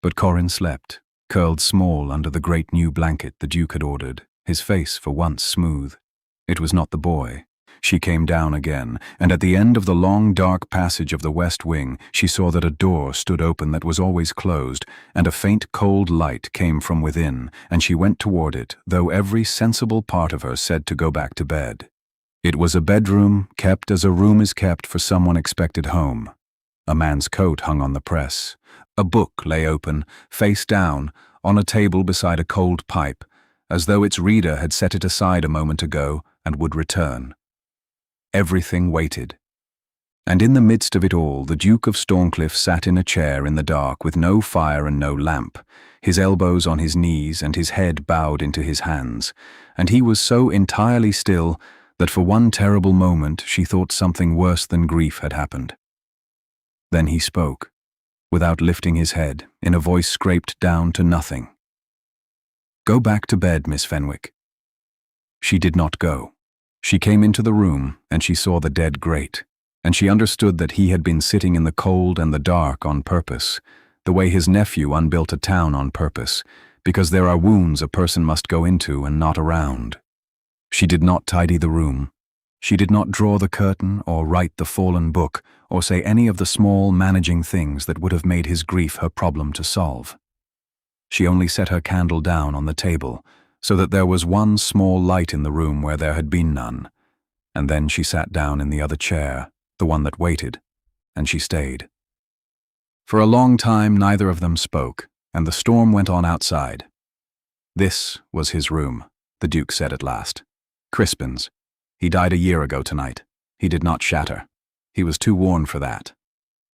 But Corin slept, curled small under the great new blanket the Duke had ordered, his face for once smooth. It was not the boy. She came down again, and at the end of the long dark passage of the west wing she saw that a door stood open that was always closed, and a faint cold light came from within, and she went toward it, though every sensible part of her said to go back to bed. It was a bedroom, kept as a room is kept for someone expected home. A man's coat hung on the press. A book lay open, face down, on a table beside a cold pipe, as though its reader had set it aside a moment ago and would return. Everything waited. And in the midst of it all, the Duke of Stormcliffe sat in a chair in the dark with no fire and no lamp, his elbows on his knees and his head bowed into his hands, and he was so entirely still that for one terrible moment she thought something worse than grief had happened. Then he spoke, without lifting his head, in a voice scraped down to nothing. "Go back to bed, Miss Fenwick." She did not go. She came into the room, and she saw the dead grate, and she understood that he had been sitting in the cold and the dark on purpose, the way his nephew unbuilt a town on purpose, because there are wounds a person must go into and not around. She did not tidy the room. She did not draw the curtain or write the fallen book or say any of the small managing things that would have made his grief her problem to solve. She only set her candle down on the table so that there was one small light in the room where there had been none, and then she sat down in the other chair, the one that waited, and she stayed. For a long time neither of them spoke, and the storm went on outside. "This was his room," the Duke said at last. "Crispin's. He died a year ago tonight. He did not shatter. He was too worn for that."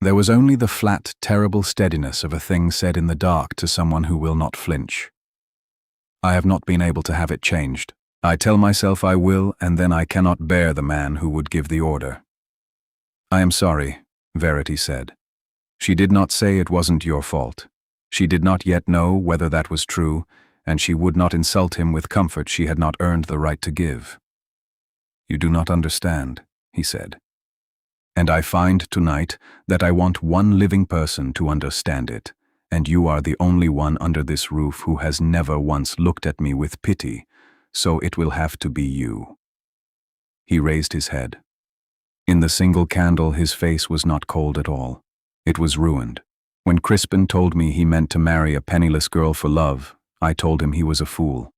There was only the flat, terrible steadiness of a thing said in the dark to someone who will not flinch. "I have not been able to have it changed. I tell myself I will, and then I cannot bear the man who would give the order." "I am sorry," Verity said. She did not say it wasn't your fault. She did not yet know whether that was true, and she would not insult him with comfort she had not earned the right to give. "You do not understand," he said. "And I find tonight that I want one living person to understand it, and you are the only one under this roof who has never once looked at me with pity, so it will have to be you." He raised his head. In the single candle his face was not cold at all. It was ruined. When Crispin told me he meant to marry a penniless girl for love, I told him he was a fool.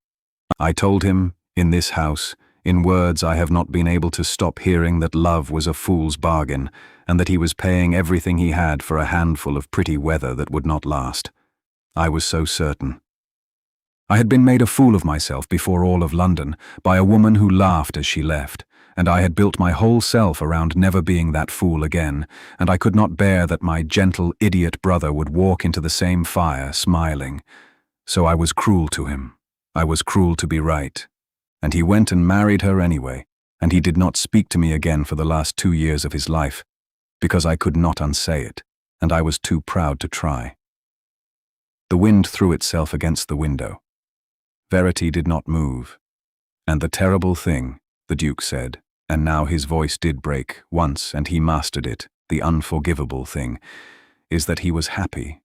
I told him, in this house, in words I have not been able to stop hearing, that love was a fool's bargain, and that he was paying everything he had for a handful of pretty weather that would not last. I was so certain. I had been made a fool of myself before all of London, by a woman who laughed as she left, and I had built my whole self around never being that fool again, and I could not bear that my gentle idiot brother would walk into the same fire smiling. So I was cruel to him. I was cruel to be right. And he went and married her anyway, and he did not speak to me again for the last 2 years of his life, because I could not unsay it, and I was too proud to try. The wind threw itself against the window. Verity did not move. And the terrible thing, the Duke said, and now his voice did break once and he mastered it, the unforgivable thing, is that he was happy.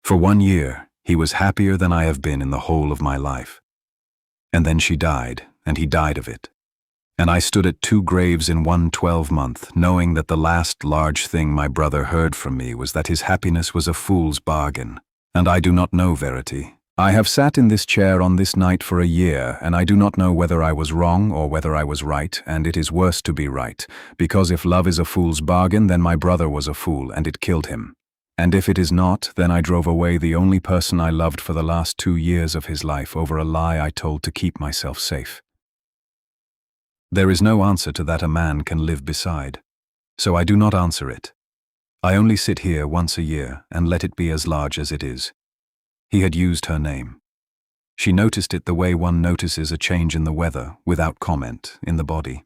For 1 year, he was happier than I have been in the whole of my life. And then she died, and he died of it. And I stood at 2 graves in 1 12-month, knowing that the last large thing my brother heard from me was that his happiness was a fool's bargain. And I do not know, Verity. I have sat in this chair on this night for a year, and I do not know whether I was wrong or whether I was right, and it is worse to be right, because if love is a fool's bargain, then my brother was a fool, and it killed him. And if it is not, then I drove away the only person I loved for the last 2 years of his life over a lie I told to keep myself safe. There is no answer to that a man can live beside, so I do not answer it. I only sit here once a year and let it be as large as it is. He had used her name. She noticed it the way one notices a change in the weather, without comment, in the body.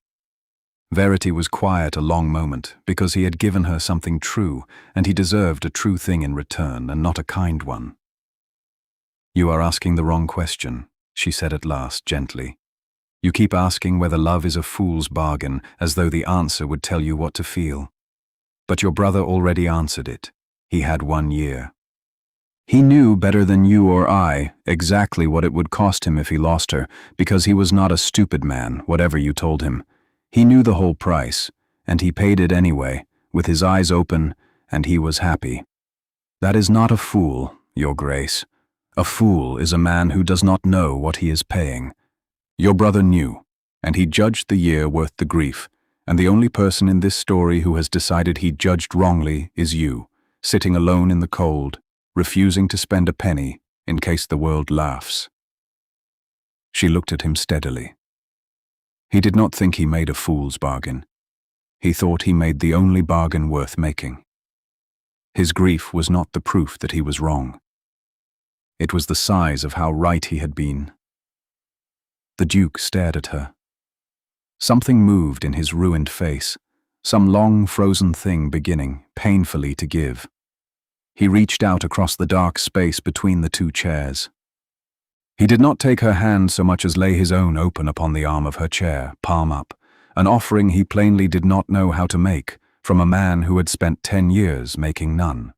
Verity was quiet a long moment, because he had given her something true, and he deserved a true thing in return, and not a kind one. "You are asking the wrong question," she said at last, gently. "You keep asking whether love is a fool's bargain, as though the answer would tell you what to feel. But your brother already answered it. He had 1 year. He knew better than you or I exactly what it would cost him if he lost her, because he was not a stupid man, whatever you told him. He knew the whole price, and he paid it anyway, with his eyes open, and he was happy. That is not a fool, Your Grace. A fool is a man who does not know what he is paying. Your brother knew, and he judged the year worth the grief, and the only person in this story who has decided he judged wrongly is you, sitting alone in the cold, refusing to spend a penny in case the world laughs. She looked at him steadily. He did not think he made a fool's bargain. He thought he made the only bargain worth making. His grief was not the proof that he was wrong. It was the size of how right he had been. The Duke stared at her. Something moved in his ruined face, some long frozen thing beginning, painfully, to give. He reached out across the dark space between the two chairs. He did not take her hand so much as lay his own open upon the arm of her chair, palm up, an offering he plainly did not know how to make, from a man who had spent 10 years making none.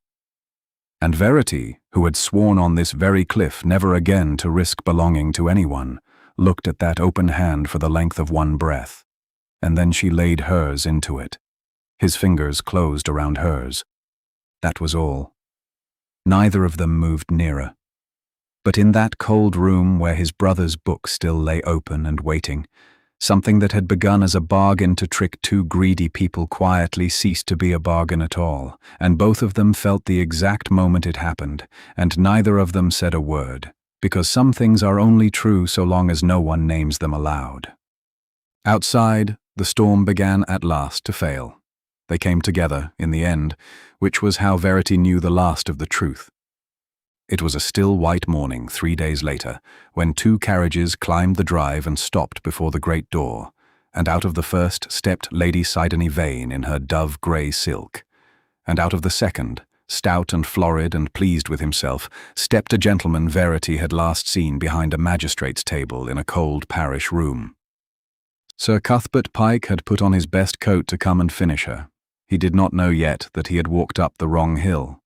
And Verity, who had sworn on this very cliff never again to risk belonging to anyone, looked at that open hand for the length of one breath, and then she laid hers into it. His fingers closed around hers. That was all. Neither of them moved nearer. But in that cold room where his brother's book still lay open and waiting, something that had begun as a bargain to trick two greedy people quietly ceased to be a bargain at all, and both of them felt the exact moment it happened, and neither of them said a word, because some things are only true so long as no one names them aloud. Outside, the storm began at last to fail. They came together, in the end, which was how Verity knew the last of the truth. It was a still white morning 3 days later, when 2 carriages climbed the drive and stopped before the great door, and out of the first stepped Lady Sidonie Vane in her dove-grey silk, and out of the second, stout and florid and pleased with himself, stepped a gentleman Verity had last seen behind a magistrate's table in a cold parish room. Sir Cuthbert Pike had put on his best coat to come and finish her. He did not know yet that he had walked up the wrong hill.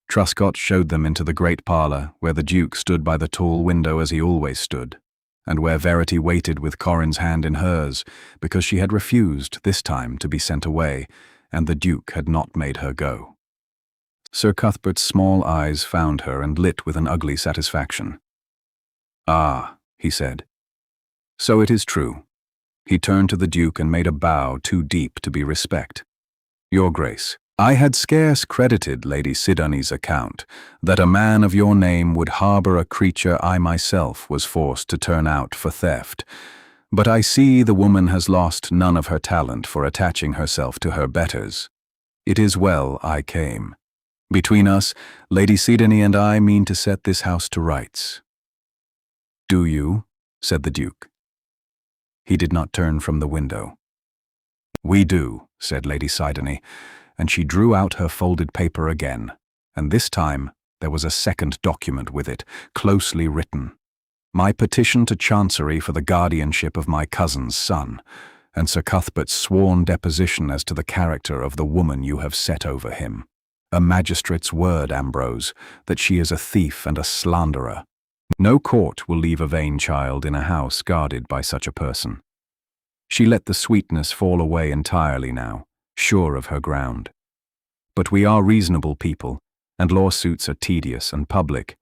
Truscott showed them into the great parlour, where the Duke stood by the tall window as he always stood, and where Verity waited with Corin's hand in hers, because she had refused, this time, to be sent away, and the Duke had not made her go. Sir Cuthbert's small eyes found her and lit with an ugly satisfaction. "Ah," he said. "So it is true." He turned to the Duke and made a bow too deep to be respect. "Your Grace, I had scarce credited Lady Sidonie's account that a man of your name would harbour a creature I myself was forced to turn out for theft, but I see the woman has lost none of her talent for attaching herself to her betters. It is well I came. Between us, Lady Sidonie and I mean to set this house to rights." "Do you?" said the Duke. He did not turn from the window. "We do," said Lady Sidonie, and she drew out her folded paper again, and this time there was a second document with it, closely written. "My petition to Chancery for the guardianship of my cousin's son, and Sir Cuthbert's sworn deposition as to the character of the woman you have set over him. A magistrate's word, Ambrose, that she is a thief and a slanderer. No court will leave a vain child in a house guarded by such a person." She let the sweetness fall away entirely now, sure of her ground. "But we are reasonable people, and lawsuits are tedious and public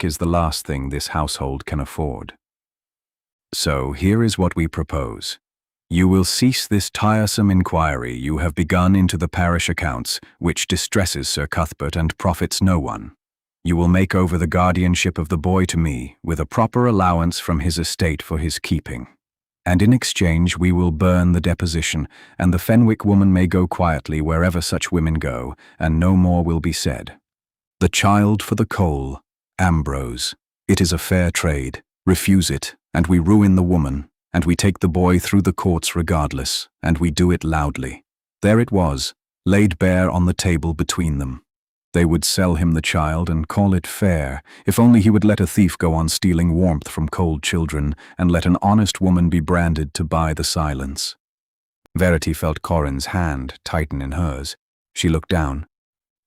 is the last thing this household can afford. So here is what we propose. You will cease this tiresome inquiry you have begun into the parish accounts, which distresses Sir Cuthbert and profits no one. You will make over the guardianship of the boy to me, with a proper allowance from his estate for his keeping. And in exchange we will burn the deposition, and the Fenwick woman may go quietly wherever such women go, and no more will be said. The child for the coal, Ambrose. It is a fair trade. Refuse it, and we ruin the woman, and we take the boy through the courts regardless, and we do it loudly." There it was, laid bare on the table between them. They would sell him the child and call it fair, if only he would let a thief go on stealing warmth from cold children, and let an honest woman be branded to buy the silence. Verity felt Corin's hand tighten in hers. She looked down.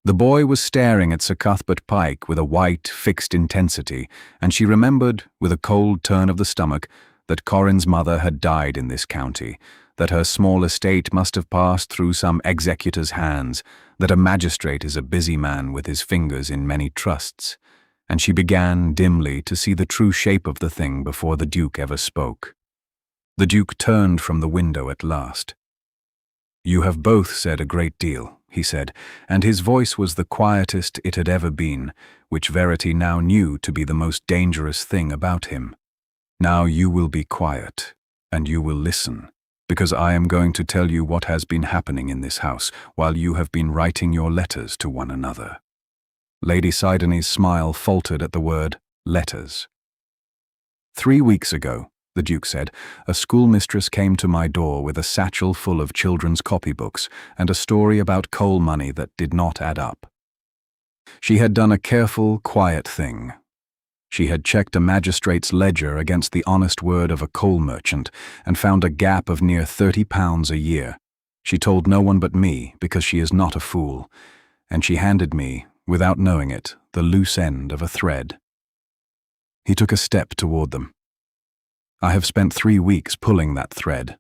The boy was staring at Sir Cuthbert Pike with a white, fixed intensity, and she remembered, with a cold turn of the stomach, that Corin's mother had died in this county, that her small estate must have passed through some executor's hands, that a magistrate is a busy man with his fingers in many trusts, and she began dimly to see the true shape of the thing before the Duke ever spoke. The Duke turned from the window at last. "You have both said a great deal," he said, and his voice was the quietest it had ever been, which Verity now knew to be the most dangerous thing about him. "Now you will be quiet, and you will listen, because I am going to tell you what has been happening in this house while you have been writing your letters to one another." Lady Sidney's smile faltered at the word letters. "3 weeks ago," the Duke said, "a schoolmistress came to my door with a satchel full of children's copybooks and a story about coal money that did not add up. She had done a careful, quiet thing. She had checked a magistrate's ledger against the honest word of a coal merchant and found a gap of near £30 a year. She told no one but me, because she is not a fool, and she handed me, without knowing it, the loose end of a thread." He took a step toward them. "I have spent 3 weeks pulling that thread.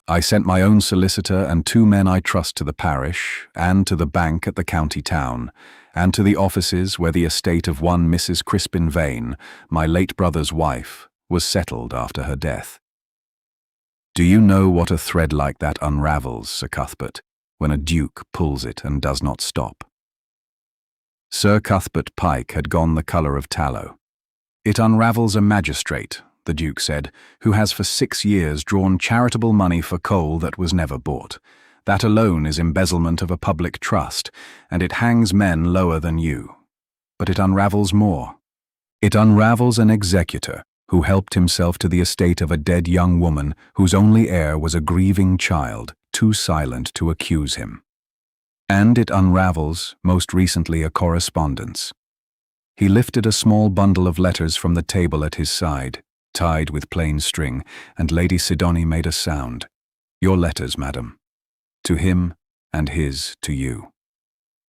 I sent my own solicitor and 2 men I trust to the parish, and to the bank at the county town, and to the offices where the estate of one Mrs. Crispin Vane, my late brother's wife, was settled after her death. Do you know what a thread like that unravels, Sir Cuthbert, when a duke pulls it and does not stop?" Sir Cuthbert Pike had gone the colour of tallow. "It unravels a magistrate," the Duke said, "who has for 6 years drawn charitable money for coal that was never bought. That alone is embezzlement of a public trust, and it hangs men lower than you. But it unravels more. It unravels an executor who helped himself to the estate of a dead young woman whose only heir was a grieving child, too silent to accuse him. And it unravels, most recently, a correspondence." He lifted a small bundle of letters from the table at his side, tied with plain string, and Lady Sidney made a sound. "Your letters, madam. To him, and his to you.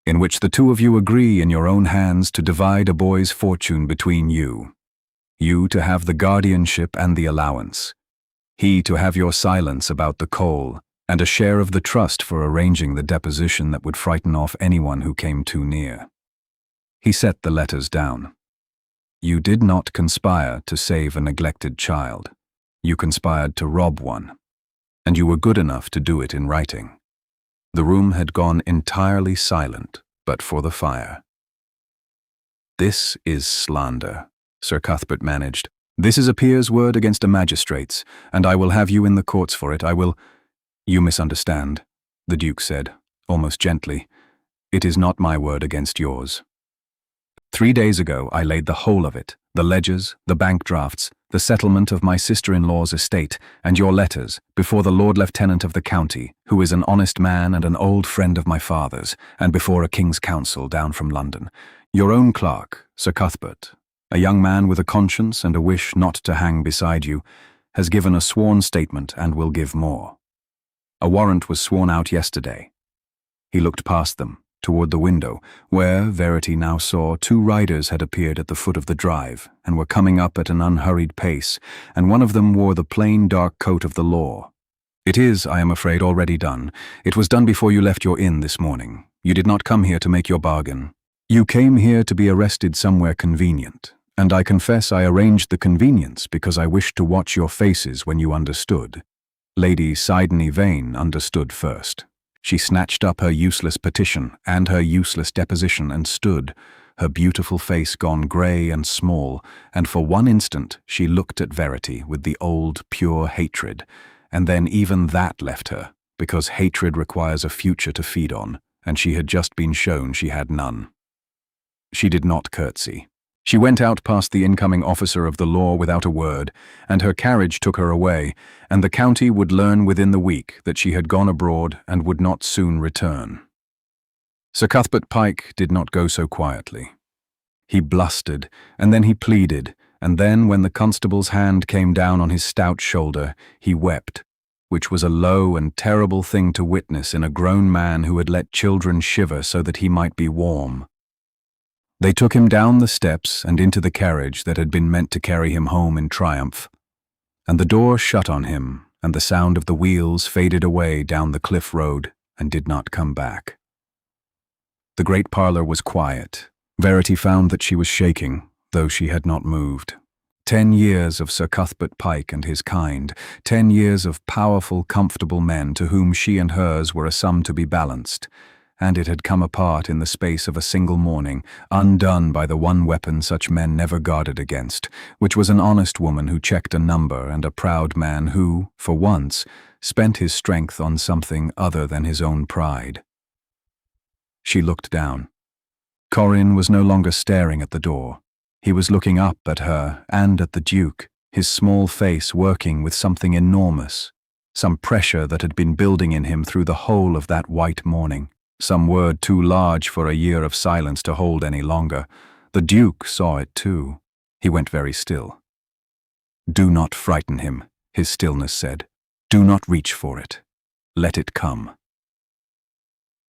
In which the 2 of you agree in your own hands to divide a boy's fortune between you. You to have the guardianship and the allowance. He to have your silence about the coal, and a share of the trust for arranging the deposition that would frighten off anyone who came too near." He set the letters down. "You did not conspire to save a neglected child. You conspired to rob one. And you were good enough to do it in writing." The room had gone entirely silent, but for the fire. "This is slander," Sir Cuthbert managed. "This is a peer's word against a magistrate's, and I will have you in the courts for it. I will—" "You misunderstand," the Duke said, almost gently. "It is not my word against yours. 3 days ago I laid the whole of it, the ledgers, the bank drafts, the settlement of my sister-in-law's estate, and your letters, before the Lord Lieutenant of the county, who is an honest man and an old friend of my father's, and before a King's Council down from London. Your own clerk, Sir Cuthbert, a young man with a conscience and a wish not to hang beside you, has given a sworn statement and will give more. A warrant was sworn out yesterday." He looked past them, toward the window, where, Verity now saw, 2 riders had appeared at the foot of the drive, and were coming up at an unhurried pace, and one of them wore the plain dark coat of the law. "It is, I am afraid, already done. It was done before you left your inn this morning. You did not come here to make your bargain. You came here to be arrested somewhere convenient, and I confess I arranged the convenience because I wished to watch your faces when you understood. Lady Sidney Vane understood first. She snatched up her useless petition and her useless deposition and stood, her beautiful face gone grey and small, and for one instant she looked at Verity with the old, pure hatred, and then even that left her, because hatred requires a future to feed on, and she had just been shown she had none. She did not curtsy. She went out past the incoming officer of the law without a word, and her carriage took her away, and the county would learn within the week that she had gone abroad and would not soon return. Sir Cuthbert Pike did not go so quietly. He blustered, and then he pleaded, and then when the constable's hand came down on his stout shoulder, he wept, which was a low and terrible thing to witness in a grown man who had let children shiver so that he might be warm. They took him down the steps and into the carriage that had been meant to carry him home in triumph, and the door shut on him, and the sound of the wheels faded away down the cliff road and did not come back. The great parlor was quiet. Verity found that she was shaking, though she had not moved. 10 years of Sir Cuthbert Pike and his kind, 10 years of powerful, comfortable men to whom she and hers were a sum to be balanced, and it had come apart in the space of a single morning, undone by the one weapon such men never guarded against, which was an honest woman who checked a number and a proud man who, for once, spent his strength on something other than his own pride. She looked down. Corin was no longer staring at the door. He was looking up at her and at the Duke, his small face working with something enormous, some pressure that had been building in him through the whole of that white morning, some word too large for a year of silence to hold any longer. The Duke saw it too. He went very still. "Do not frighten him," his stillness said. "Do not reach for it. Let it come."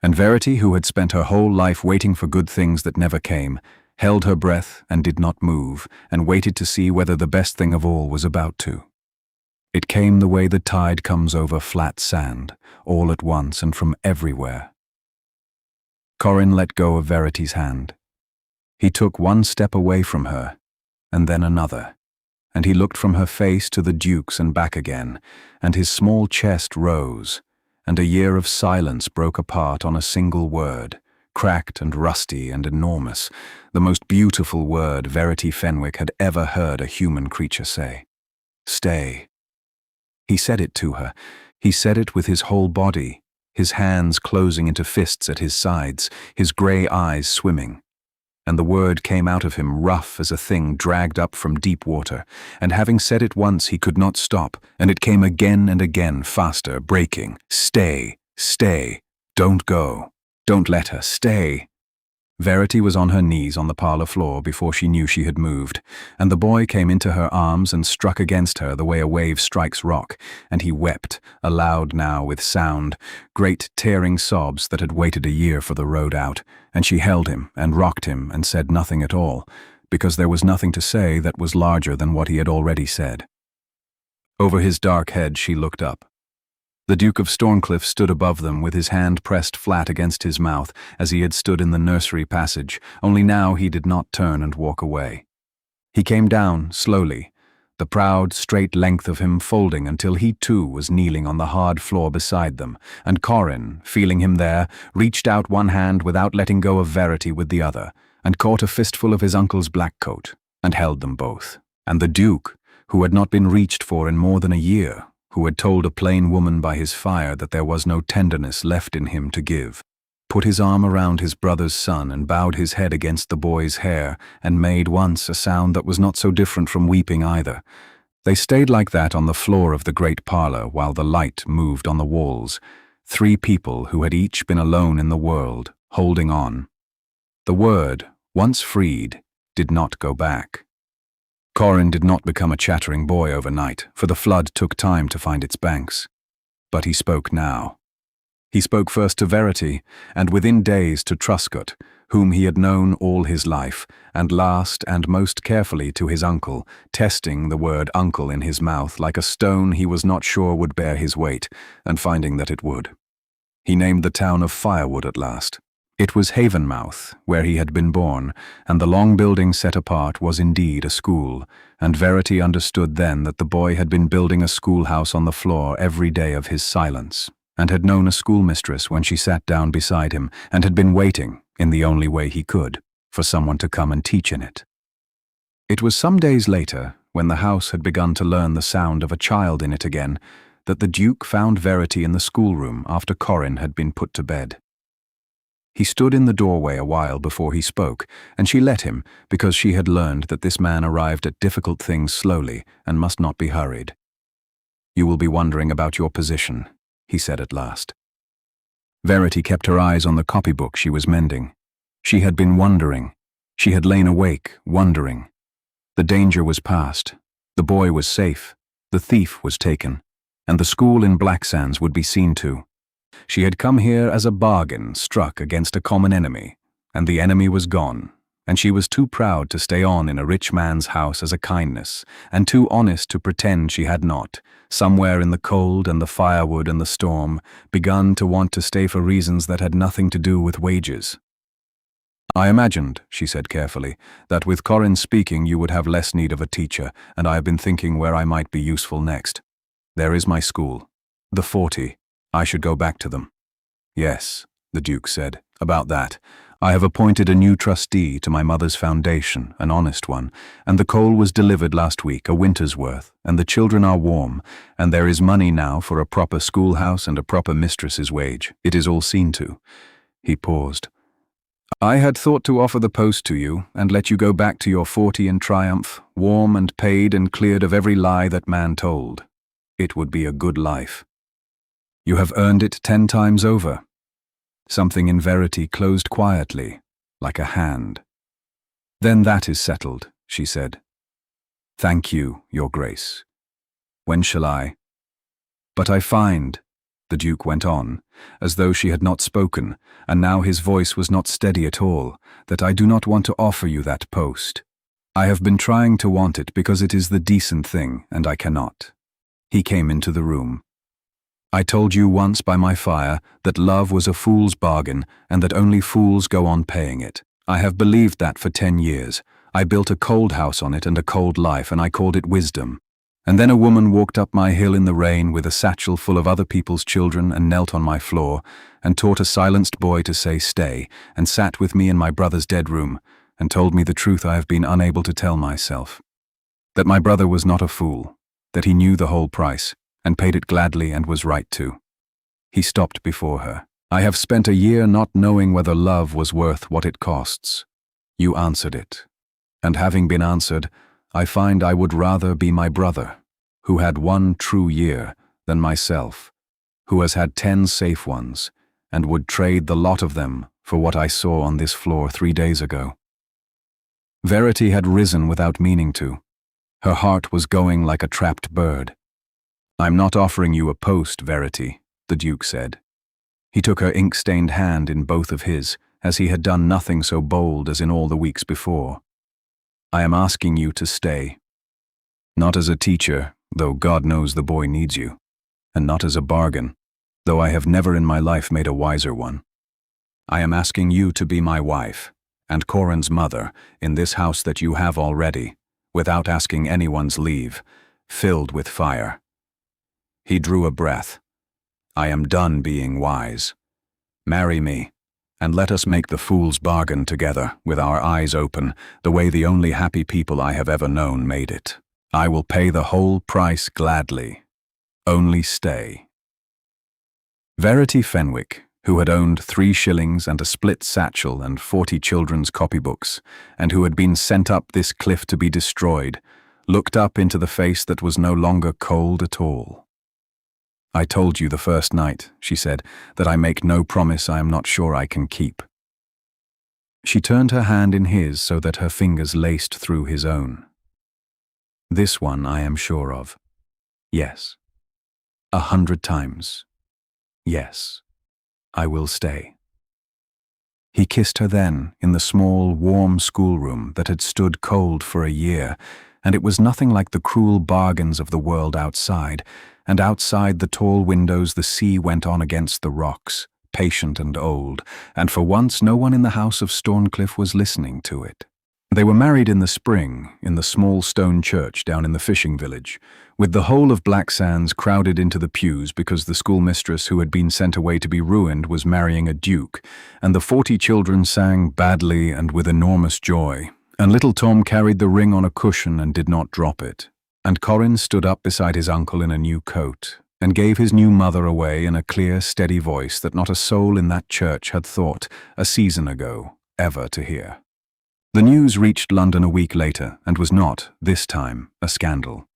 And Verity, who had spent her whole life waiting for good things that never came, held her breath and did not move, and waited to see whether the best thing of all was about to. It came the way the tide comes over flat sand, all at once and from everywhere. Corin let go of Verity's hand. He took one step away from her, and then another, and he looked from her face to the Duke's and back again, and his small chest rose, and a year of silence broke apart on a single word, cracked and rusty and enormous, the most beautiful word Verity Fenwick had ever heard a human creature say. "Stay." He said it to her. He said it with his whole body, his hands closing into fists at his sides, his grey eyes swimming. And the word came out of him rough as a thing dragged up from deep water, and having said it once he could not stop, and it came again and again, faster, breaking. "Stay, stay, don't go. Don't let her, stay." Verity was on her knees on the parlor floor before she knew she had moved, and the boy came into her arms and struck against her the way a wave strikes rock, and he wept, aloud now with sound, great tearing sobs that had waited a year for the road out, and she held him and rocked him and said nothing at all, because there was nothing to say that was larger than what he had already said. Over his dark head she looked up. The Duke of Stormcliffe stood above them with his hand pressed flat against his mouth as he had stood in the nursery passage, only now he did not turn and walk away. He came down slowly, the proud, straight length of him folding until he too was kneeling on the hard floor beside them, and Corin, feeling him there, reached out one hand without letting go of Verity with the other, and caught a fistful of his uncle's black coat, and held them both. And the Duke, who had not been reached for in more than a year, who had told a plain woman by his fire that there was no tenderness left in him to give, put his arm around his brother's son and bowed his head against the boy's hair and made once a sound that was not so different from weeping either. They stayed like that on the floor of the great parlor while the light moved on the walls, 3 people who had each been alone in the world, holding on. The word, once freed, did not go back. Corin did not become a chattering boy overnight, for the flood took time to find its banks. But he spoke now. He spoke first to Verity, and within days to Truscott, whom he had known all his life, and last and most carefully to his uncle, testing the word uncle in his mouth like a stone he was not sure would bear his weight, and finding that it would. He named the town of Firewood at last. It was Havenmouth, where he had been born, and the long building set apart was indeed a school, and Verity understood then that the boy had been building a schoolhouse on the floor every day of his silence, and had known a schoolmistress when she sat down beside him, and had been waiting, in the only way he could, for someone to come and teach in it. It was some days later, when the house had begun to learn the sound of a child in it again, that the Duke found Verity in the schoolroom after Corin had been put to bed. He stood in the doorway a while before he spoke, and she let him, because she had learned that this man arrived at difficult things slowly and must not be hurried. "You will be wondering about your position," he said at last. Verity kept her eyes on the copybook she was mending. She had been wondering. She had lain awake, wondering. The danger was past. The boy was safe. The thief was taken. And the school in Blacksands would be seen to. She had come here as a bargain struck against a common enemy, and the enemy was gone, and she was too proud to stay on in a rich man's house as a kindness, and too honest to pretend she had not, somewhere in the cold and the firewood and the storm, begun to want to stay for reasons that had nothing to do with wages. "I imagined," she said carefully, "that with Corin speaking you would have less need of a teacher, and I have been thinking where I might be useful next. There is my school. The 40. I should go back to them." "Yes," the Duke said, "about that. I have appointed a new trustee to my mother's foundation, an honest one, and the coal was delivered last week, a winter's worth, and the children are warm, and there is money now for a proper schoolhouse and a proper mistress's wage. It is all seen to." He paused. "I had thought to offer the post to you, and let you go back to your 40 in triumph, warm and paid and cleared of every lie that man told. It would be a good life. You have earned it 10 times over." Something in Verity closed quietly, like a hand. "Then that is settled," she said. "Thank you, Your Grace. When shall I—" "But I find," the Duke went on, as though she had not spoken, and now his voice was not steady at all, "that I do not want to offer you that post. I have been trying to want it because it is the decent thing, and I cannot." He came into the room. "I told you once by my fire that love was a fool's bargain and that only fools go on paying it. I have believed that for 10 years. I built a cold house on it and a cold life, and I called it wisdom. And then a woman walked up my hill in the rain with a satchel full of other people's children and knelt on my floor and taught a silenced boy to say stay, and sat with me in my brother's dead room and told me the truth I have been unable to tell myself. That my brother was not a fool, that he knew the whole price, and paid it gladly and was right to." He stopped before her. "I have spent a year not knowing whether love was worth what it costs. You answered it. And having been answered, I find I would rather be my brother, who had 1 true year, than myself, who has had 10 safe ones, and would trade the lot of them for what I saw on this floor 3 days ago." Verity had risen without meaning to. Her heart was going like a trapped bird. "I'm not offering you a post, Verity," the Duke said. He took her ink-stained hand in both of his, as he had done nothing so bold as in all the weeks before. "I am asking you to stay. Not as a teacher, though God knows the boy needs you, and not as a bargain, though I have never in my life made a wiser one. I am asking you to be my wife, and Corin's mother, in this house that you have already, without asking anyone's leave, filled with fire." He drew a breath. "I am done being wise. Marry me, and let us make the fool's bargain together, with our eyes open, the way the only happy people I have ever known made it. I will pay the whole price gladly. Only stay." Verity Fenwick, who had owned 3 shillings and a split satchel and 40 children's copybooks, and who had been sent up this cliff to be destroyed, looked up into the face that was no longer cold at all. "I told you the first night," she said, "that I make no promise I am not sure I can keep." She turned her hand in his so that her fingers laced through his own. "This one I am sure of. Yes. 100 times. Yes. I will stay." He kissed her then, in the small, warm schoolroom that had stood cold for a year, and it was nothing like the cruel bargains of the world outside, and outside the tall windows the sea went on against the rocks, patient and old, and for once no one in the house of Storncliffe was listening to it. They were married in the spring, in the small stone church down in the fishing village, with the whole of Black Sands crowded into the pews because the schoolmistress who had been sent away to be ruined was marrying a duke, and the 40 children sang badly and with enormous joy, and little Tom carried the ring on a cushion and did not drop it, and Corin stood up beside his uncle in a new coat, and gave his new mother away in a clear, steady voice that not a soul in that church had thought, a season ago, ever to hear. The news reached London a week later, and was not, this time, a scandal.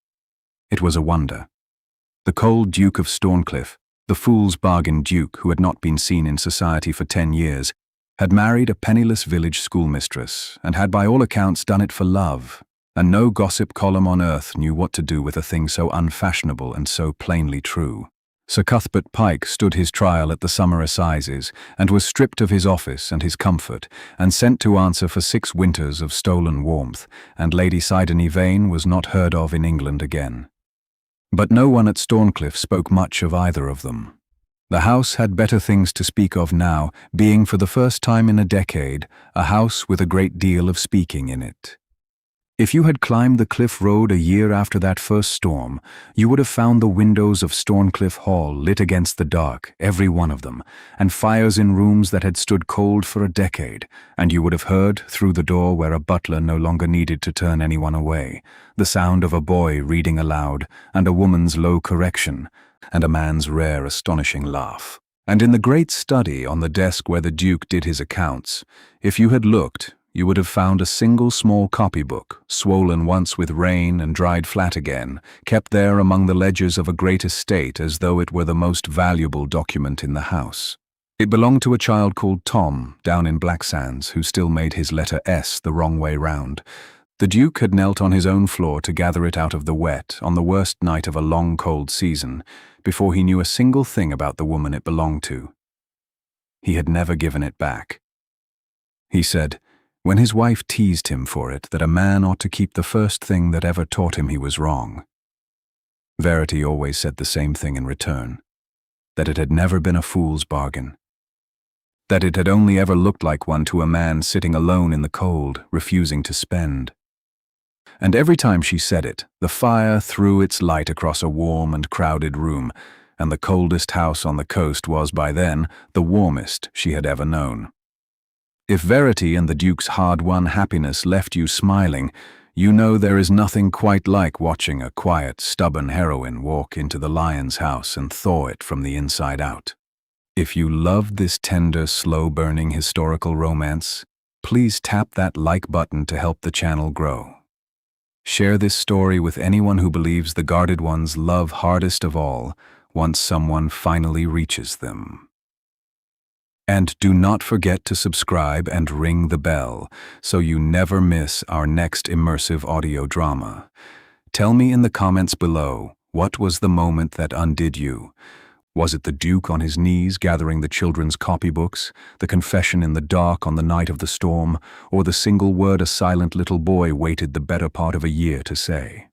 It was a wonder. The cold Duke of Storncliffe, the fool's bargain duke who had not been seen in society for 10 years, had married a penniless village schoolmistress, and had by all accounts done it for love, and no gossip column on earth knew what to do with a thing so unfashionable and so plainly true. Sir Cuthbert Pike stood his trial at the summer assizes, and was stripped of his office and his comfort, and sent to answer for 6 winters of stolen warmth, and Lady Sidonie Vane was not heard of in England again. But no one at Storncliffe spoke much of either of them. The house had better things to speak of now, being for the first time in a decade a house with a great deal of speaking in it. If you had climbed the cliff road a year after that first storm, you would have found the windows of Storncliffe Hall lit against the dark, every one of them, and fires in rooms that had stood cold for a decade, and you would have heard, through the door where a butler no longer needed to turn anyone away, the sound of a boy reading aloud, and a woman's low correction, and a man's rare astonishing laugh. And in the great study on the desk where the Duke did his accounts, if you had looked, you would have found a single small copybook, swollen once with rain and dried flat again, kept there among the ledgers of a great estate as though it were the most valuable document in the house. It belonged to a child called Tom, down in Blacksands, who still made his letter S the wrong way round. The Duke had knelt on his own floor to gather it out of the wet on the worst night of a long cold season, before he knew a single thing about the woman it belonged to. He had never given it back. He said, when his wife teased him for it, that a man ought to keep the first thing that ever taught him he was wrong. Verity always said the same thing in return, that it had never been a fool's bargain, that it had only ever looked like one to a man sitting alone in the cold, refusing to spend. And every time she said it, the fire threw its light across a warm and crowded room, and the coldest house on the coast was by then the warmest she had ever known. If Verity and the Duke's hard-won happiness left you smiling, you know there is nothing quite like watching a quiet, stubborn heroine walk into the lion's house and thaw it from the inside out. If you loved this tender, slow-burning historical romance, please tap that like button to help the channel grow. Share this story with anyone who believes the guarded ones love hardest of all once someone finally reaches them. And do not forget to subscribe and ring the bell so you never miss our next immersive audio drama. Tell me in the comments below, what was the moment that undid you? Was it the Duke on his knees gathering the children's copybooks, the confession in the dark on the night of the storm, or the single word a silent little boy waited the better part of a year to say?